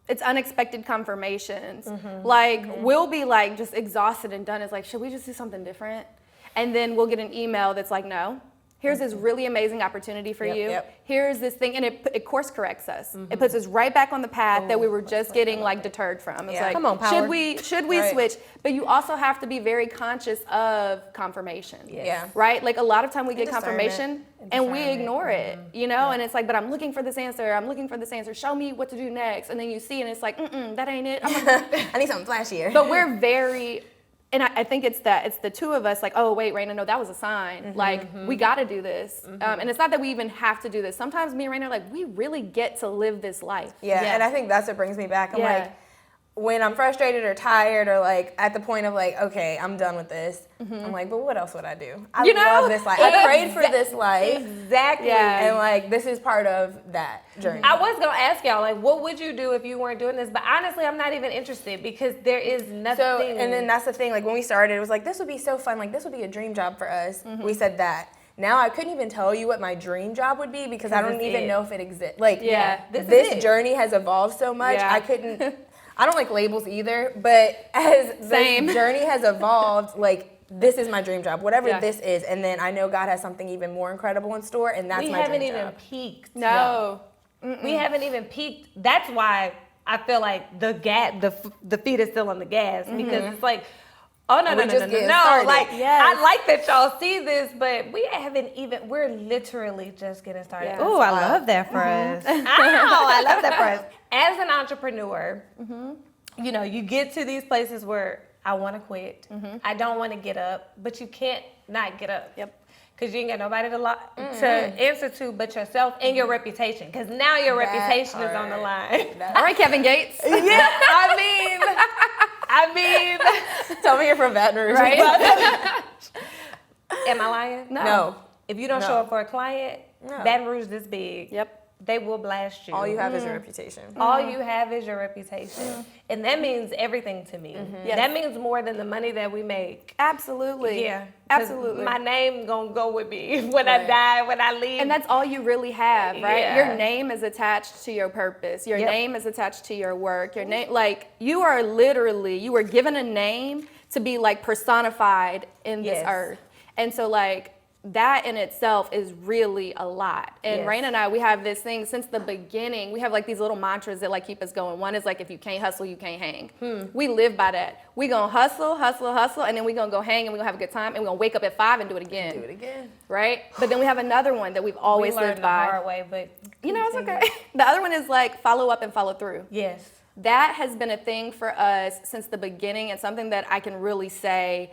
it's unexpected confirmations. Like, we'll be like just exhausted and done. It's like, should we just do something different? And then we'll get an email that's like, no, here's this really amazing opportunity for you. Here's this thing, and it course corrects us. It puts us right back on the path that we were just getting like deterred from. It's like, come on, Power. should we switch? But you also have to be very conscious of confirmation. Right? Like a lot of time we get confirmation and we ignore it, you know? And it's like, but I'm looking for this answer. Show me what to do next. And then you see, and it's like, that ain't it. I need something flashier. But we're very... And I think it's the two of us like, oh, wait, Raina, no, that was a sign. Like, we got to do this. And it's not that we even have to do this. Sometimes me and Raina are like, we really get to live this life. And I think that's what brings me back. I'm like, when I'm frustrated or tired or like at the point of like, okay, I'm done with this, I'm like, but what else would I do? I love this life. I prayed for this life. Exactly. And like, this is part of that journey. I was going to ask y'all, like, what would you do if you weren't doing this? But honestly, I'm not even interested, because there is nothing. So, and then that's the thing, like when we started, it was like, this would be so fun. Like, this would be a dream job for us. We said that. Now I couldn't even tell you what my dream job would be, because I don't even know if it exists. Like, this journey has evolved so much. I don't like labels either, but as this journey has evolved, like, this is my dream job, whatever this is. And then I know God has something even more incredible in store, and that's my dream job. We haven't even peaked. No. We haven't even peaked. That's why I feel like the feet is still on the gas, because it's like, oh, no. Like, I like that y'all see this, but we're literally just getting started. Oh, I love that for us. I love that for us. As an entrepreneur, you know, you get to these places where I want to quit. I don't want to get up, but you can't not get up. Because you ain't got nobody to answer to but yourself and your reputation. Because now your reputation is on the line. All right, Kevin Gates. I mean, tell me you're from Baton Rouge. Right? Am I lying? No. If you don't show up for a client, Baton Rouge this big. They will blast you. All you have is your reputation. All you have is your reputation. And that means everything to me. That means more than the money that we make. Absolutely. Absolutely. My name gonna go with me when I die, when I leave. And that's all you really have, right? Your name is attached to your purpose. Your name is attached to your work. Your name, like, you were given a name to be like personified in this earth. And so like, that in itself is really a lot. And Yes. Raina and I, we have this thing since the beginning. We have like these little mantras that like keep us going. One is like, if you can't hustle, you can't hang. We live by that. We gonna hustle, and then we gonna go hang and we gonna have a good time, and we gonna wake up at 5 and do it again. Do it again. Right? But then we have another one that we've always we learned lived the by. hard way, but You know, it's okay. The other one is like follow up and follow through. Yes. That has been a thing for us since the beginning, and something that I can really say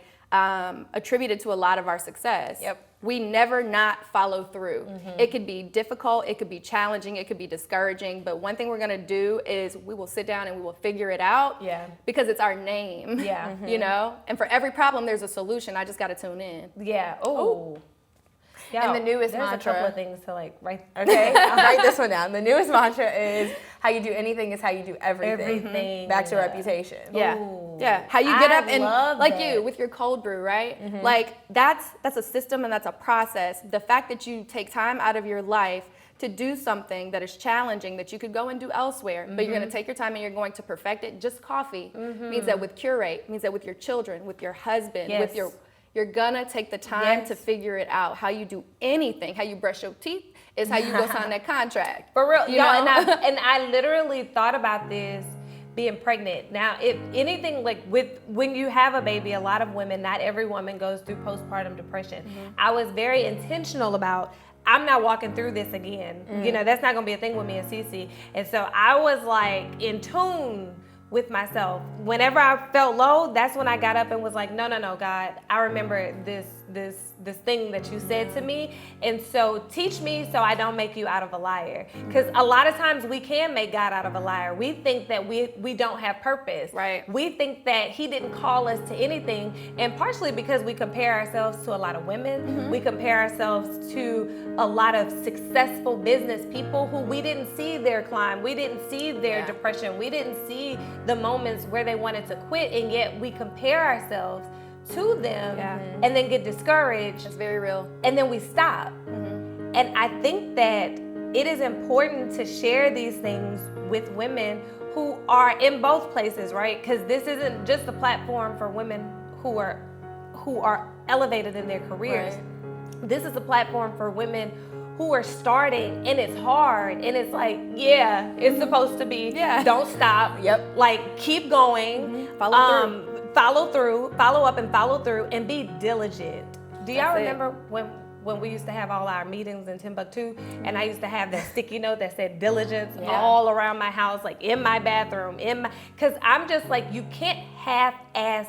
attributed to a lot of our success. Yep. We never not follow through. It could be difficult, it could be challenging, it could be discouraging, but one thing we're gonna do is we will sit down and we will figure it out. Yeah. Because it's our name. Yeah. You know? And for every problem, there's a solution. I just gotta tune in. Yeah. Oh. And the newest there's mantra- a couple of things to like write. Okay, I'll write this one down. The newest mantra is, how you do anything is how you do everything. Everything. Back to reputation. Yeah. Ooh. Yeah. How you get I up and love like that. you with your cold brew, right? Like that's a system and that's a process. The fact that you take time out of your life to do something that is challenging that you could go and do elsewhere, but you're going to take your time and you're going to perfect it. Just coffee means that with Curate, means that with your children, with your husband, with Yes. you're gonna take the time Yes. to figure it out. How you do anything, how you brush your teeth is how you go sign that contract. For real, You y'all, know? and I literally thought about this being pregnant. Now, if anything, like when you have a baby, a lot of women, not every woman goes through postpartum depression. I was very intentional about, I'm not walking through this again. You know, that's not gonna be a thing with me and Cece. And so I was like in tune with myself. Whenever I felt low, that's when I got up and was like, no, God, I remember this thing that you said to me, and so teach me so I don't make you out of a liar. Because a lot of times we can make God out of a liar. We think that we don't have purpose. Right. We think that he didn't call us to anything, and partially because we compare ourselves to a lot of women. We compare ourselves to a lot of successful business people who we didn't see their climb. We didn't see their depression. We didn't see the moments where they wanted to quit, and yet we compare ourselves to them and then get discouraged. It's very real. And then we stop. And I think that it is important to share these things with women who are in both places, right? Because this isn't just a platform for women who are elevated in their careers. Right. This is a platform for women who are starting, and it's hard, and it's like, yeah, it's supposed to be, don't stop. Yep. Like, keep going. Follow through. Follow up and follow through, and be diligent. Do y'all That's it. remember when we used to have all our meetings in Timbuktu, and I used to have that sticky note that said diligence all around my house, like in my bathroom, because I'm just like, you can't half-ass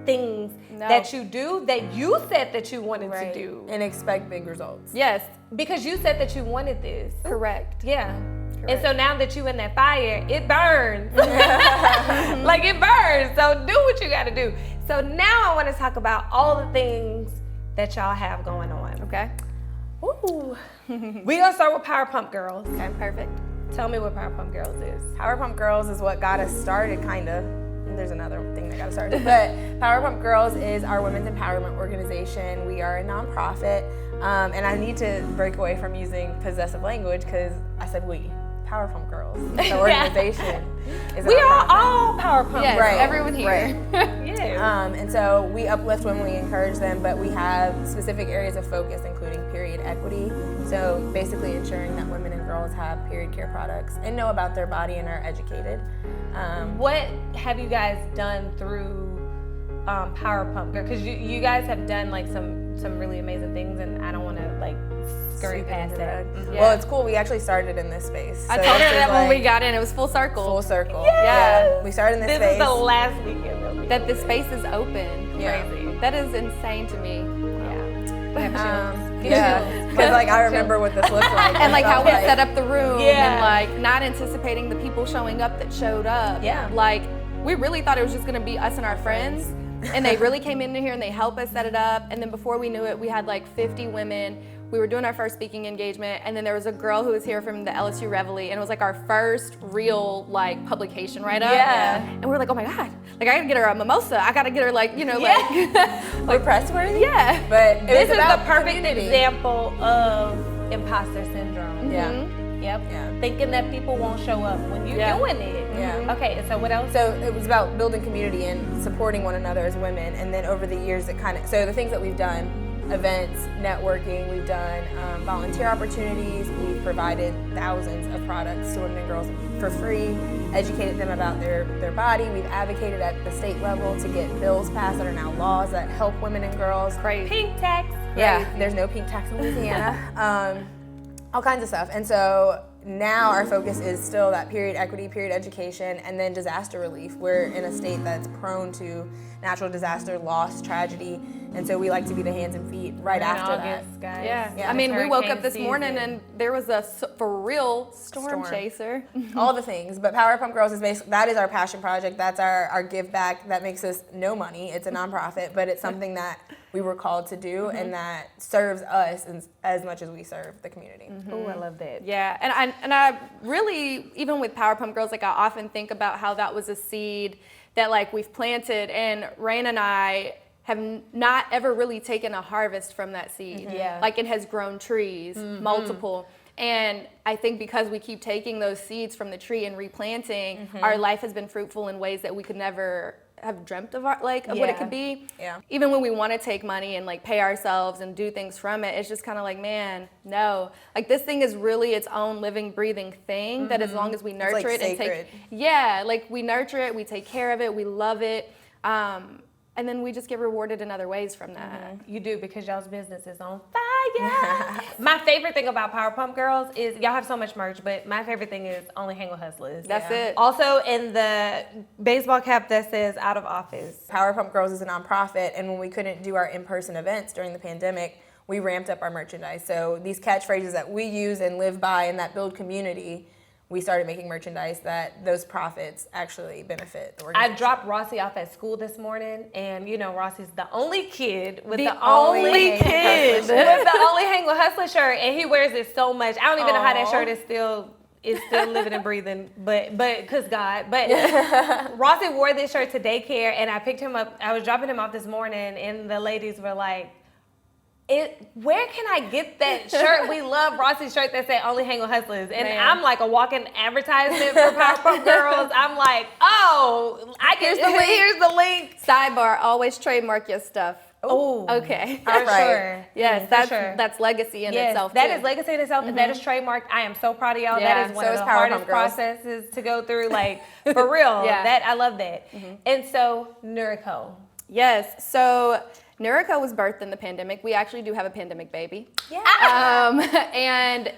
things that you do that you said that you wanted to do. And expect big results. Yes. Because you said that you wanted this. Correct. Yeah. And so now that you in that fire, it burns. Like it burns. So do what you gotta do. So now I wanna talk about all the things that y'all have going on. Okay. Ooh. We gonna start with PowerPump Girls. Okay, perfect. Tell me what PowerPump Girls is. PowerPump Girls is what got us started, kind of. There's another thing that got us started. But PowerPump Girls is our women's empowerment organization. We are a nonprofit. And I need to break away from using possessive language because I said we. PowerPump Girls. The organization is a We are nonprofit. all PowerPump Yes, Right. everyone here. Right. Yeah. And so we uplift women, we encourage them, but we have specific areas of focus, including period equity. So basically ensuring that women and girls have period care products and know about their body and are educated. What have you guys done through PowerPump Girl? Because you guys have done like some really amazing things, and I don't want to like scurry past that. Yeah. Well, it's cool. We actually started in this space. I So told her this is that when we like got in, it was full circle. full circle. Yes. We started in this This space. is the last weekend of That the space is open. Yeah. Crazy. That is insane to me. Yeah, because like I remember what this looked like. And like how felt we like. set up the room Yeah. and like not anticipating the people showing up that showed up. Yeah. Like we really thought it was just gonna be us and our friends. And they really came in here and they helped us set it up. And then before we knew it, we had like 50 women. We were doing our first speaking engagement, and then there was a girl who was here from the LSU Reveille, and it was like our first real like publication write-up. Yeah. And we were like, oh my God, like I gotta get her a mimosa. I gotta get her like, you know, like We're press worthy. yeah. But it This was is about the perfect community. example of imposter syndrome. Yeah. Yep. Yeah. Thinking that people won't show up when you're Yeah. doing it. Yeah. Okay, and so what else? So it was about building community and supporting one another as women, and then over the years it kind of, so the things that we've done events, networking. We've done volunteer opportunities. We've provided thousands of products to women and girls for free, educated them about their body. We've advocated at the state level to get bills passed that are now laws that help women and girls. Great. Pink tax. Yeah, there's no pink tax in Louisiana. All kinds of stuff. And so now our focus is still that period equity, period education, and then disaster relief. We're in a state that's prone to natural disaster, loss, tragedy, and so we like to be the hands and feet right after August, that. Guys. Yeah. I mean, we woke up this Hurricane morning season. and there was a for real storm chaser. All the things, but PowerPump Girls is basically, that is our passion project. That's our give back. That makes us no money. It's a nonprofit, but it's something that we were called to do and that serves us as much as we serve the community. Oh, I love that. Yeah, and I really, even with PowerPump Girls, like I often think about how that was a seed that like we've planted, and Raina and I have not ever really taken a harvest from that seed. Yeah. Like it has grown trees, multiple. And I think because we keep taking those seeds from the tree and replanting, our life has been fruitful in ways that we could never have dreamt of what it could be. Yeah. Even when we want to take money and like pay ourselves and do things from it, it's just kind of like, man, no. Like this thing is really its own living, breathing thing that as long as we nurture like it and sacred. like we nurture it, we take care of it, we love it. And then we just get rewarded in other ways from that. You do, because y'all's business is on fire. My favorite thing about Powerpump Girls is y'all have so much merch, but my favorite thing is only hang with hustlers. That's it. Also in the baseball cap that says out of office. PowerPump Girls is a nonprofit, and when we couldn't do our in-person events during the pandemic, we ramped up our merchandise. So these catchphrases that we use and live by and that build community, we started making merchandise that those profits actually benefit the I organization. dropped Rossi off at school this morning, and you know Rossi's the only kid with the only only Hang with kid Hustler with shirt. the only Hang with Hustler shirt, and he wears it so much. I don't even know how that shirt is still living and breathing, but cause God. But Rossi wore this shirt to daycare, and I picked him up. I was dropping him off this morning, and the ladies were like, where can I get that shirt? We love Rossi's shirt that said only hang with hustlers. And I'm like a walking advertisement for Powerpump Girls. I'm like, oh, here's the link. Sidebar, always trademark your stuff. Oh, Okay. For sure. Yes, that's legacy in itself That too. is legacy in itself, and that is trademarked. I am so proud of y'all. Yeah, That is one so of is the Powerpump hardest Girls. processes to go through, like, for real. Yeah. I love that. And so, Nura Co. Yes, so Nura Co was birthed in the pandemic. We actually do have a pandemic baby. Yeah. And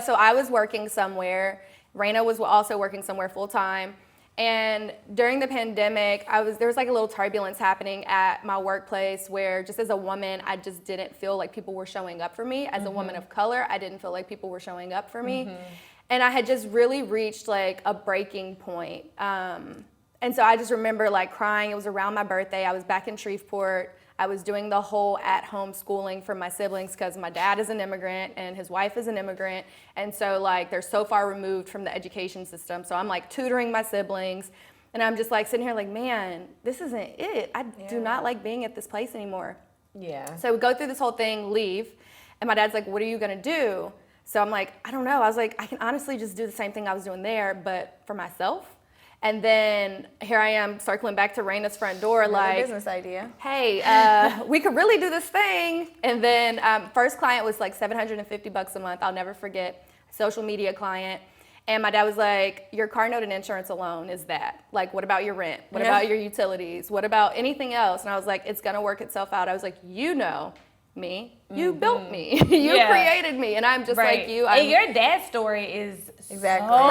so I was working somewhere. Raina was also working somewhere full time. And during the pandemic, there was like a little turbulence happening at my workplace where just as a woman, I just didn't feel like people were showing up for me. As a woman of color, I didn't feel like people were showing up for me. And I had just really reached like a breaking point. And so I just remember like crying. It was around my birthday. I was back in Shreveport. I was doing the whole at-home schooling for my siblings because my dad is an immigrant and his wife is an immigrant. And so like they're so far removed from the education system. So I'm like tutoring my siblings, and I'm just like sitting here like, man, this isn't it. I do not like being at this place anymore. Yeah. So we go through this whole thing, leave, and my dad's like, what are you gonna do? So I'm like, I don't know. I was like, I can honestly just do the same thing I was doing there, but for myself. And then here I am circling back to Raina's front door, like, business idea. hey, we could really do this thing. And then first client was like $750 a month. I'll never forget. Social media client. And my dad was like, your car note and insurance alone is that. Like, what about your rent? What about your utilities? What about anything else? And I was like, it's gonna work itself out. I was like, you know me. You built me. You created me. And I'm just like you. And your dad's story is Exactly. so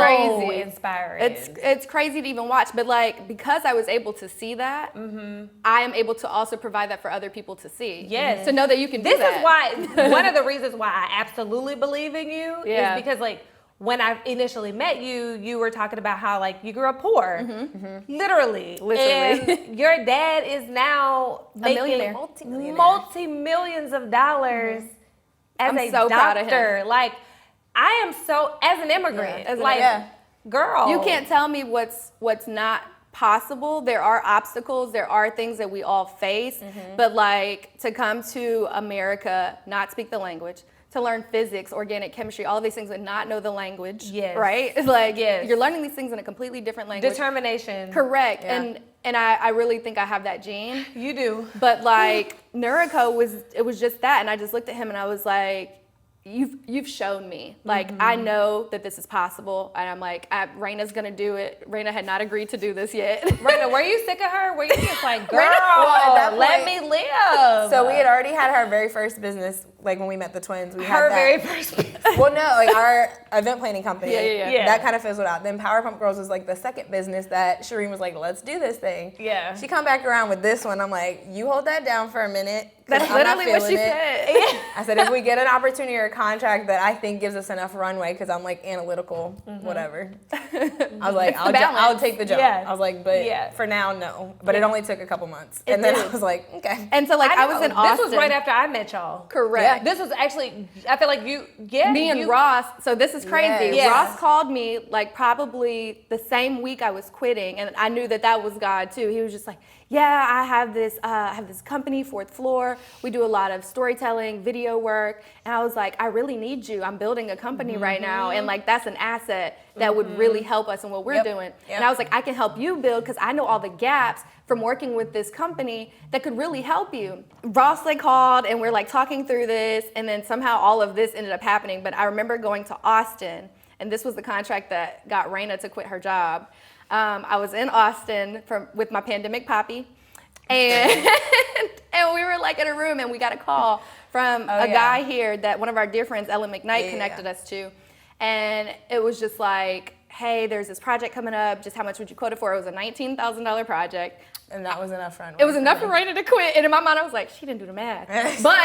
Crazy. inspiring. It's crazy to even watch, but like because I was able to see that, I am able to also provide that for other people to see. Yes. To know that you can do This that. is why, one of the reasons why I absolutely believe in you Yeah. is because like when I initially met you, you were talking about how like you grew up poor, literally. And your dad is now making millionaire. multi-millions of dollars as I'm a so doctor. proud of him. Like I am so, as an immigrant, as an like immigrant. girl. You can't tell me what's not possible. There are obstacles, there are things that we all face, but like to come to America, not speak the language, to learn physics, organic chemistry, all of these things and not know the language, Yes. right? It's like Yes. you're learning these things in a completely different language. Determination. Correct. Yeah. And and I really think I have that gene. You do. But like Nura Co was just that, and I just looked at him and I was like, you've shown me. Like, I know that this is possible, and I'm like, Raina's gonna do it. Raina had not agreed to do this yet. Raina, were you sick of her? Were you just like, girl, well, at that let point- me live? So we had already had our very first business, like when we met the twins. We her had that. very first business. Well, no, like our event planning company. Yeah. That kind of fizzled out. Then PowerPump Girls was like the second business that Sherin was like, let's do this thing. Yeah. She come back around with this one. I'm like, you hold that down for a minute. That's I'm not literally what she feeling it. said. I said, if we get an opportunity or a contract that I think gives us enough runway, because I'm like analytical, whatever. I was like, I'll take the job. Yeah. I was like, but for now, no. But it only took a couple months. And then I was like, okay. And so like I was in Austin. This was right after I met y'all. Correct. This was actually, I feel like me and Ross, so this is crazy. Yes. Ross called me like probably the same week I was quitting, and I knew that was God too. He was just like, yeah, I have this company, 4th Floor. We do a lot of storytelling, video work. And I was like, I really need you. I'm building a company right now. And like, that's an asset that would really help us in what we're doing. And I was like, I can help you build, because I know all the gaps from working with this company that could really help you. Ross like called, and we're like talking through this, and then somehow all of this ended up happening. But I remember going to Austin, and this was the contract that got Raina to quit her job. I was in Austin with my pandemic poppy, and and we were like in a room, and we got a call from a guy here that one of our dear friends, Ellen McKnight, connected us to, and it was just like, hey, there's this project coming up, just how much would you quote it for? It was a $19,000 project. And that was enough runway. It was enough for Raina to quit, and in my mind I was like, she didn't do the math. But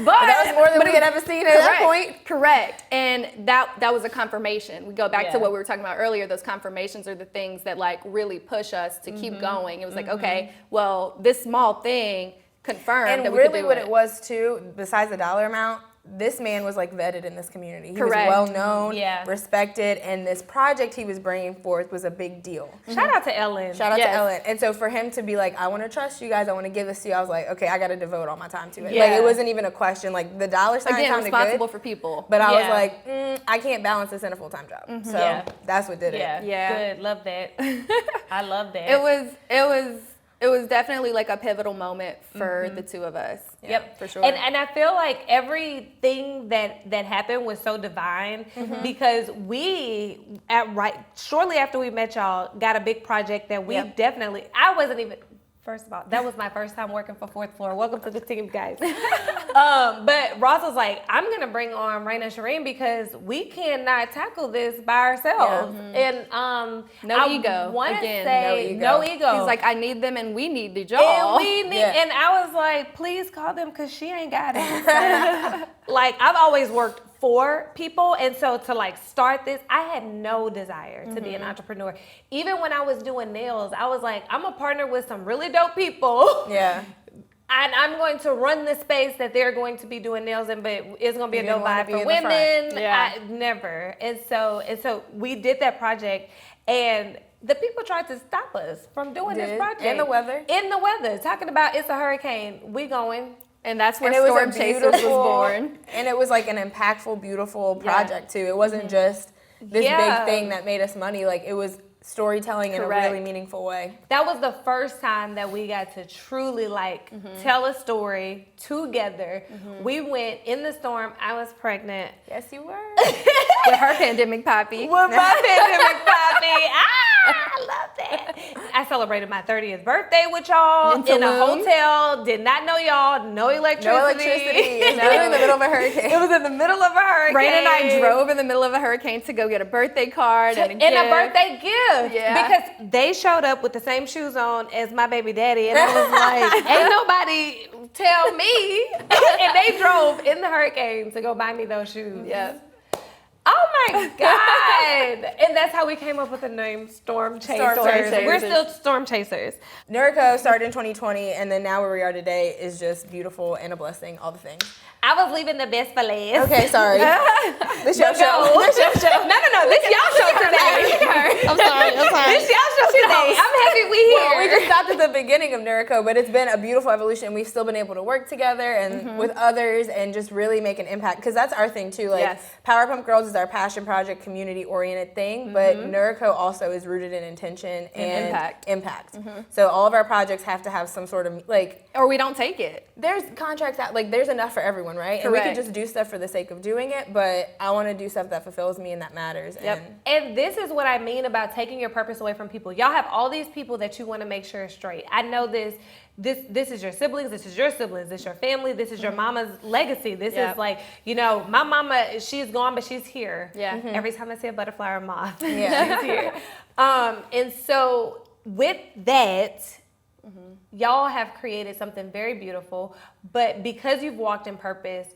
that was more than we had ever seen at that point. Correct. And that was a confirmation. We go back to what we were talking about earlier. Those confirmations are the things that like really push us to keep going. It was like, okay, well, this small thing confirmed and that we really could do what it. it was too, besides the dollar amount, this man was like vetted in this community. He Correct. was well known, respected, and this project he was bringing forth was a big deal. Shout out to Ellen. Shout out to Ellen. And so for him to be like, I want to trust you guys, I want to give this to you, I was like, okay, I got to devote all my time to it. Yeah. Like, it wasn't even a question. Like, the dollar sign Again, sounded responsible good, for people. but I was like, I can't balance this in a full-time job. So that's what did it. Yeah. Good. Love that. I love that. It was definitely like a pivotal moment for the two of us. Yep, for sure. And I feel like everything that happened was so divine because we shortly after we met y'all got a big project that we definitely. I wasn't even. First of all, that was my first time working for 4th Floor. Welcome to the team, guys. But Ross was like, I'm going to bring on Raina Sherin because we cannot tackle this by ourselves. And no ego. No ego. He's like, I need them and we need the job. And I was like, please call them because she ain't got it. Like, I've always worked for people, and so to like start this, I had no desire to be an entrepreneur. Even when I was doing nails, I was like, I'm a partner with some really dope people. Yeah. And I'm going to run the space that they're going to be doing nails in, but it's going to be a dope vibe for women. Never. And so we did that project, and the people tried to stop us from doing this project. In the weather. Talking about it's a hurricane. We going. And that's where Storm Chasers was born. And it was like an impactful, beautiful project too. It wasn't just this big thing that made us money. Like, it was storytelling in a really meaningful way. That was the first time that we got to truly like tell a story together. We went in the storm. I was pregnant. Yes, you were. With her pandemic poppy. With my pandemic poppy. I love that. I celebrated my 30th birthday with y'all in a hotel. Did not know y'all. No electricity. It was in the middle of a hurricane. It was in the middle of a hurricane. Raina and I drove in the middle of a hurricane to go get a birthday card and a birthday gift. Yeah. Because they showed up with the same shoes on as my baby daddy. And I was like, ain't nobody tell me. And they drove in the hurricane to go buy me those shoes. Yeah. Oh my God. And that's how we came up with the name Storm Chasers. We're still Storm Chasers. Nura Co started in 2020, and then now where we are today is just beautiful and a blessing, all the things. I was leaving the best for last. Okay, sorry. This your show. No, this y'all show today. I'm sorry. This y'all show today. I'm happy we here. Well, we just stopped at the beginning of Nura Co, but it's been a beautiful evolution. We've still been able to work together and with others and just really make an impact, because that's our thing too. Like PowerPump Girls is our passion project, community-oriented thing, but Nura Co also is rooted in intention and impact. So all of our projects have to have some sort of like, or we don't take it. There's contracts out, like there's enough for everyone, right? Correct. And we could just do stuff for the sake of doing it, but I want to do stuff that fulfills me and that matters. And this is what I mean about taking your purpose away from people. Y'all have all these people that you want to make sure is straight. I know this is your siblings, this is your siblings, this is your family, this is your mama's legacy. This is like, you know, my mama, she's gone, but she's here. Every time I see a butterfly or a moth, she's here. And so with that, y'all have created something very beautiful, but because you've walked in purpose,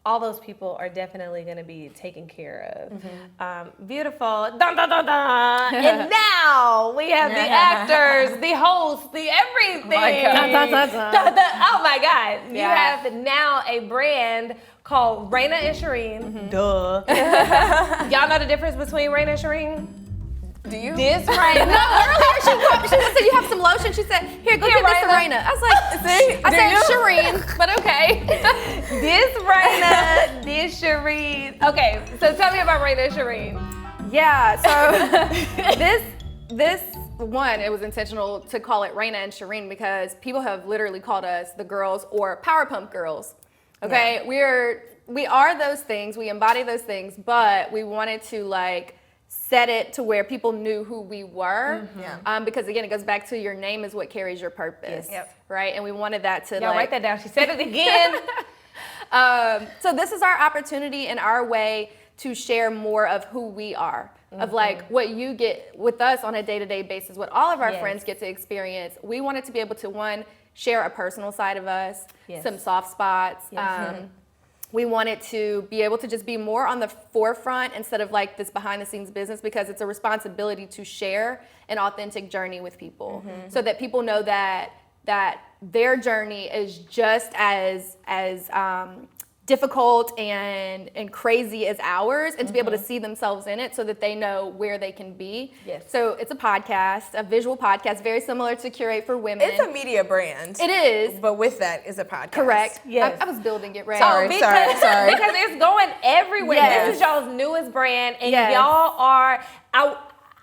all those people are definitely going to be taken care of. Beautiful. Dun, dun, dun, dun. And now we have the actors, the hosts, the everything. Oh my God. You have now a brand called Raina Sherin. Duh. Y'all know the difference between Raina and Sherin? Do you? This Raina. No, earlier she said you have some lotion. She said, here, give this to Raina. I was like, I said Sherin, but okay. This Raina, this Sherin. Okay, so tell me about Raina and Sherin. Yeah, so this one, it was intentional to call it Raina and Sherin because people have literally called us the girls or PowerPump Girls. Okay, we are those things, we embody those things, but we wanted to like set it to where people knew who we were. Because again, it goes back to your name is what carries your purpose, right? And we wanted that to write that down. She said it again. So this is our opportunity and our way to share more of who we are, of like what you get with us on a day-to-day basis, what all of our friends get to experience. We wanted to be able to, one, share a personal side of us, some soft spots. We wanted to be able to just be more on the forefront instead of like this behind the scenes business, because it's a responsibility to share an authentic journey with people so that people know that their journey is just as difficult and crazy as ours, and to be able to see themselves in it so that they know where they can be. So it's a podcast, a visual podcast, very similar to Curate for Women. It's a media brand. It is. But with that is a podcast. Correct. I was building it right. Sorry. Because it's going everywhere. This is y'all's newest brand, and y'all are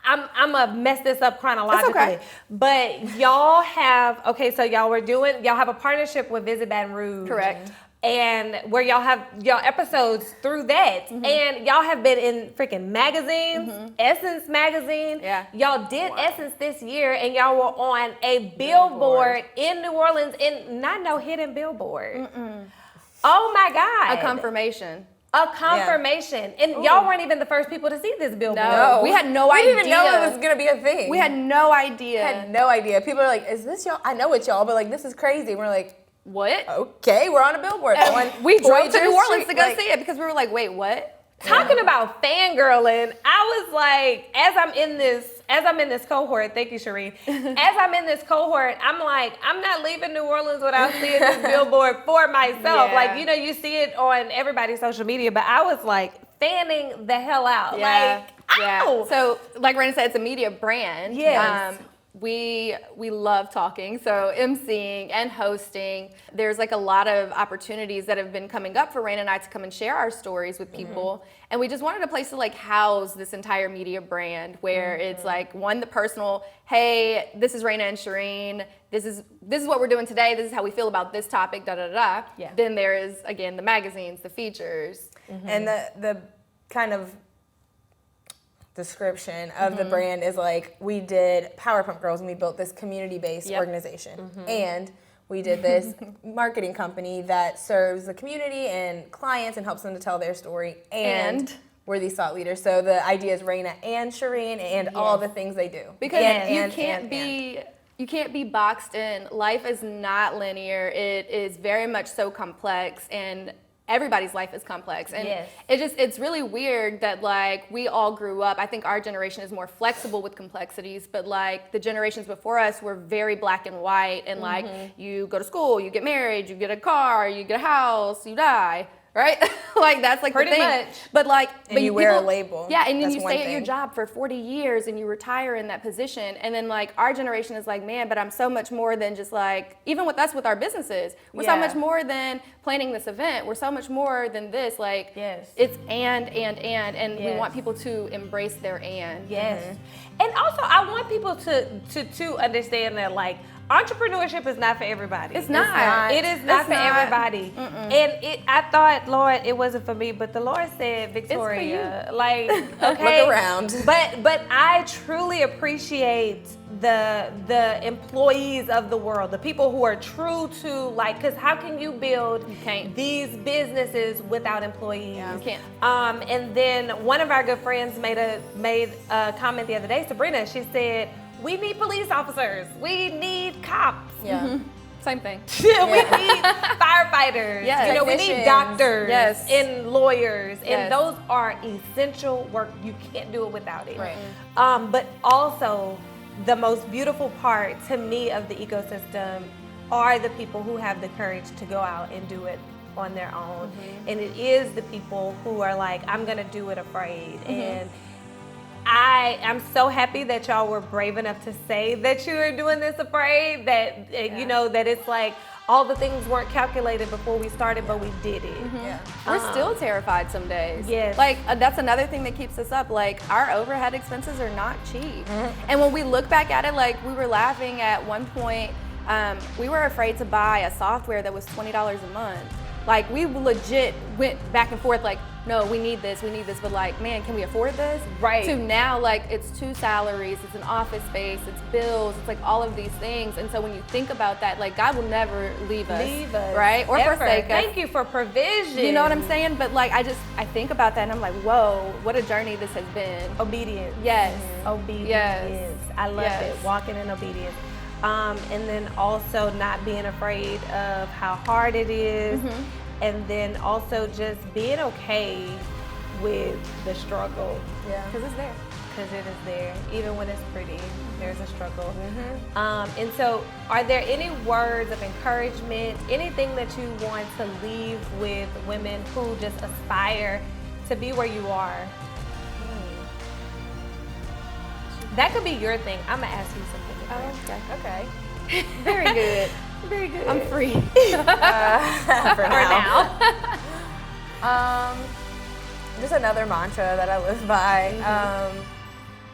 I'm gonna mess this up chronologically, but y'all have y'all have a partnership with Visit Baton Rouge. Correct. And where y'all have y'all episodes through that, and y'all have been in freaking magazines, Essence magazine. Y'all did Essence this year, and y'all were on a billboard in New Orleans, and not no hidden billboard. Oh my God! A confirmation. And y'all weren't even the first people to see this billboard. No, we had no idea. We didn't even know it was gonna be a thing. We had no idea. Had no idea. People are like, "Is this y'all?" I know it's y'all, but like, this is crazy. We're like, what? Okay, we're on a billboard. We drove to New Orleans to go see it because we were like, wait, what? Talking about fangirling, I was like, as I'm in this cohort, thank you, Sherin. As I'm in this cohort, I'm like, I'm not leaving New Orleans without seeing this billboard for myself. Like, you know, you see it on everybody's social media, but I was like fanning the hell out. So, like Raina said, it's a media brand. We love talking, so emceeing and hosting. There's like a lot of opportunities that have been coming up for Raina and I to come and share our stories with people. And we just wanted a place to like house this entire media brand where it's like, one, the personal, hey, this is Raina and Sherin. This is what we're doing today. This is how we feel about this topic, da da da. Then there is, again, the magazines, the features. And the kind of description of the brand is like, we did PowerPump Girls and we built this community-based organization, and we did this marketing company that serves the community and clients and helps them to tell their story, and we're these thought leaders. So the idea is Raina and Sherin and all the things they do, because you can't be boxed in. Life is not linear. It is very much so complex, and everybody's life is complex, and it's really weird that like we all grew up. I think our generation is more flexible with complexities, but like the generations before us were very black and white, and like you go to school, you get married, you get a car, you get a house, you die. right? Like that's like Pretty the thing. much. But like, And but you wear a label. Yeah, and then That's you one stay at your thing. job for 40 years and you retire in that position. And then like our generation is like, man, but I'm so much more than just like, even with us with our businesses, we're so Yeah. much more than planning this event. We're so much more than this. Like, Yes. it's and we Yes. want people to embrace their and. Yes. And also, I want people to understand that, like, entrepreneurship is not for everybody. It's not. It is not It's for not. everybody. And I thought, Lord, it wasn't for me, but the Lord said, Victoria, like, okay. Look around. But I truly appreciate the employees of the world, the people who are true to, like, because how can you build can't. these businesses without employees? You can't. And then one of our good friends made a comment the other day, Sabrina. She said, "We need police officers. We need cops. Yeah. Same thing. We need firefighters. Yes. You know, we need Technicians. doctors Yes. and lawyers. Yes. And those are essential work. You can't do it without it. Right. But also, the most beautiful part to me of the ecosystem are the people who have the courage to go out and do it on their own. And it is the people who are like, I'm gonna do it afraid. And I'm so happy that y'all were brave enough to say that you were doing this afraid, that you know, that it's like all the things weren't calculated before we started, but we did it. Yeah. We're still terrified some days. Yes. Like, that's another thing that keeps us up. Like, our overhead expenses are not cheap. And when we look back at it, like, we were laughing at one point, we were afraid to buy a software that was $20 a month. Like, we legit went back and forth, like, no, we need this, but like, man, can we afford this? Right. To now, like, it's 2 salaries, it's an office space, it's bills, it's like all of these things. And so when you think about that, like, God will never leave us. Right? Or Ever. forsake us. Thank you for provision. You know what I'm saying? But like, I think about that and I'm like, whoa, what a journey this has been. Obedience. Yes. Obedience. Yes. I love Yes. it. Walking in obedience. And then also not being afraid of how hard it is. And then also just being okay with the struggle. Yeah. Because it's there. Because it is there. Even when it's pretty, there's a struggle. And so, are there any words of encouragement, anything that you want to leave with women who just aspire to be where you are? That could be your thing. I'm going to ask you something different. Oh, okay. Okay. Very good. Very good. I'm free. For now. Just another mantra that I live by.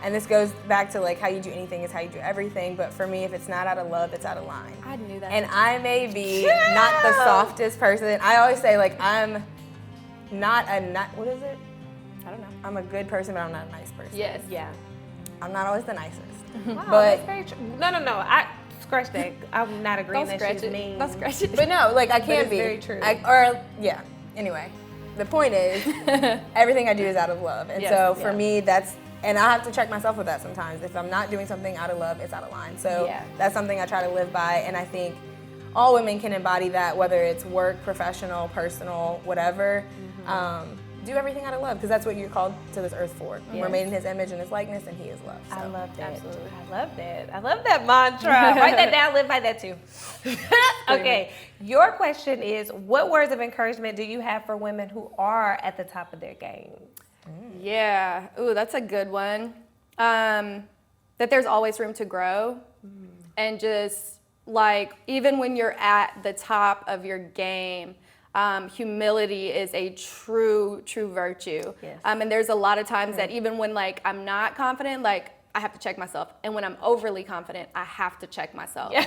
And this goes back to like how you do anything is how you do everything. But for me, if it's not out of love, it's out of line. I knew that. And I may be not the softest person. I always say like I'm not what is it? I don't know. I'm a good person, but I'm not a nice person. Yes. Yeah. I'm not always the nicest. Wow, But that's very true. No. I scratch that. I'm not agreeing Don't that scratch she's it. mean. Don't scratch it. But no, like I can't it's be. very true. Yeah. Anyway, the point is, everything I do is out of love, and Yes, so for yeah. me, and I have to check myself with that sometimes. If I'm not doing something out of love, it's out of line. So Yeah. that's something I try to live by, and I think all women can embody that, whether it's work, professional, personal, whatever. Do everything out of love, because that's what you're called to this earth for. Yes. We're made in His image and His likeness, and He is love. So. I love that. Absolutely. I love that. I love that mantra. Write that down. Live by that too. Okay. Your question is, what words of encouragement do you have for women who are at the top of their game? Yeah. Ooh, that's a good one. That there's always room to grow. And just like, even when you're at the top of your game, humility is a true virtue. Yes. And there's a lot of times that even when like I'm not confident, like I have to check myself. And when I'm overly confident, I have to check myself. Yeah.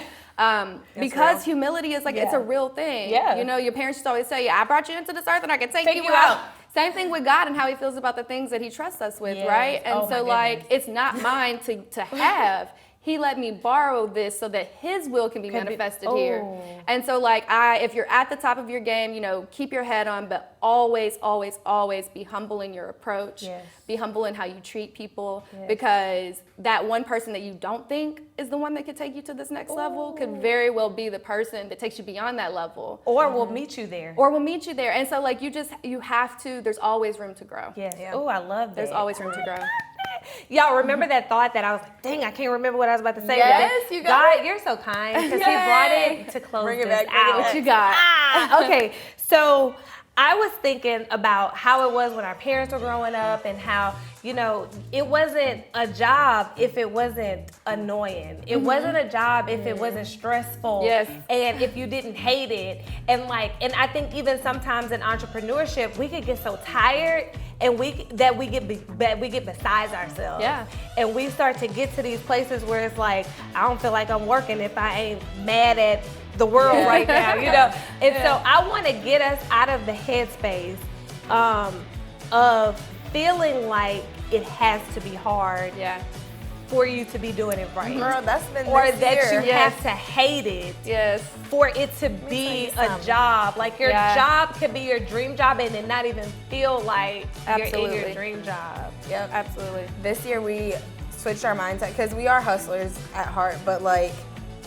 Because real. humility is like, it's a real thing. Yeah. You know, your parents used to always say, I brought you into this earth and I can take you out. Same thing with God and how He feels about the things that He trusts us with, Yes. right? And Oh, my so like, goodness. it's not mine to have. He let me borrow this so that His will can be manifested here. And so like, if you're at the top of your game, you know, keep your head on, but always be humble in your approach. Yes. Be humble in how you treat people, Yes. because that one person that you don't think is the one that could take you to this next level could very well be the person that takes you beyond that level. Or we'll meet you there. Or will meet you there. And so like, you have to, there's always room to grow. Yes. Yeah. Oh, I love that. There's always room to grow. Y'all remember that thought that I was like, dang, I can't remember what I was about to say. Yes, But you got God, you're so kind because He brought it to close Bring it this back, bring it out. back. What you got? Okay, so I was thinking about how it was when our parents were growing up and how, you know, it wasn't a job if it wasn't annoying. It wasn't a job if it wasn't stressful. Yes. And if you didn't hate it. And I think even sometimes in entrepreneurship, we could get so tired and we get besides ourselves. Yeah. And we start to get to these places where it's like, I don't feel like I'm working if I ain't mad at the world right now, you know? And so I want to get us out of the headspace of feeling like it has to be hard for you to be doing it right. Girl, that's been or this that year. you have to hate it for it to be a job. Like your job could be your dream job and then not even feel like you're in your dream job. Yep. Absolutely. This year we switched our mindset because we are hustlers at heart, but like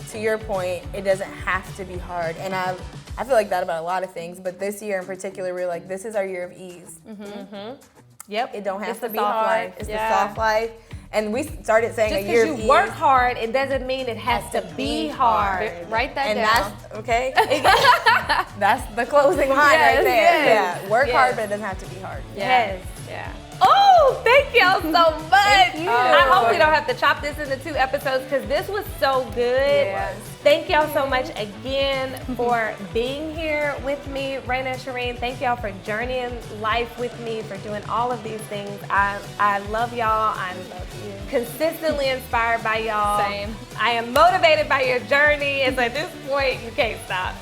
to your point, it doesn't have to be hard. And I feel like that about a lot of things, but this year in particular, we're like, this is our year of ease. Yep. It don't have to be soft hard. life. It's the soft life. And we started saying Just a year of because ease. you work hard, it doesn't mean it has to be hard. Write that And down. that's, okay? That's the closing line right there. Yeah. Work hard, but it doesn't have to be hard. Yes. Yeah. Oh, thank y'all so much. Thank you. I hope we don't have to chop this into 2 episodes because this was so good. Yes. Thank y'all so much again for being here with me, Raina Sherin. Thank y'all for journeying life with me, for doing all of these things. I love y'all. I'm consistently inspired by y'all. Same. I am motivated by your journey. And so at this point, you can't stop.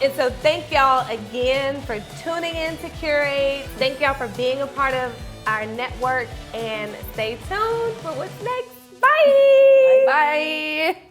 And so thank y'all again for tuning in to Curate. Thank y'all for being a part of our network. And stay tuned for what's next. Bye. Bye.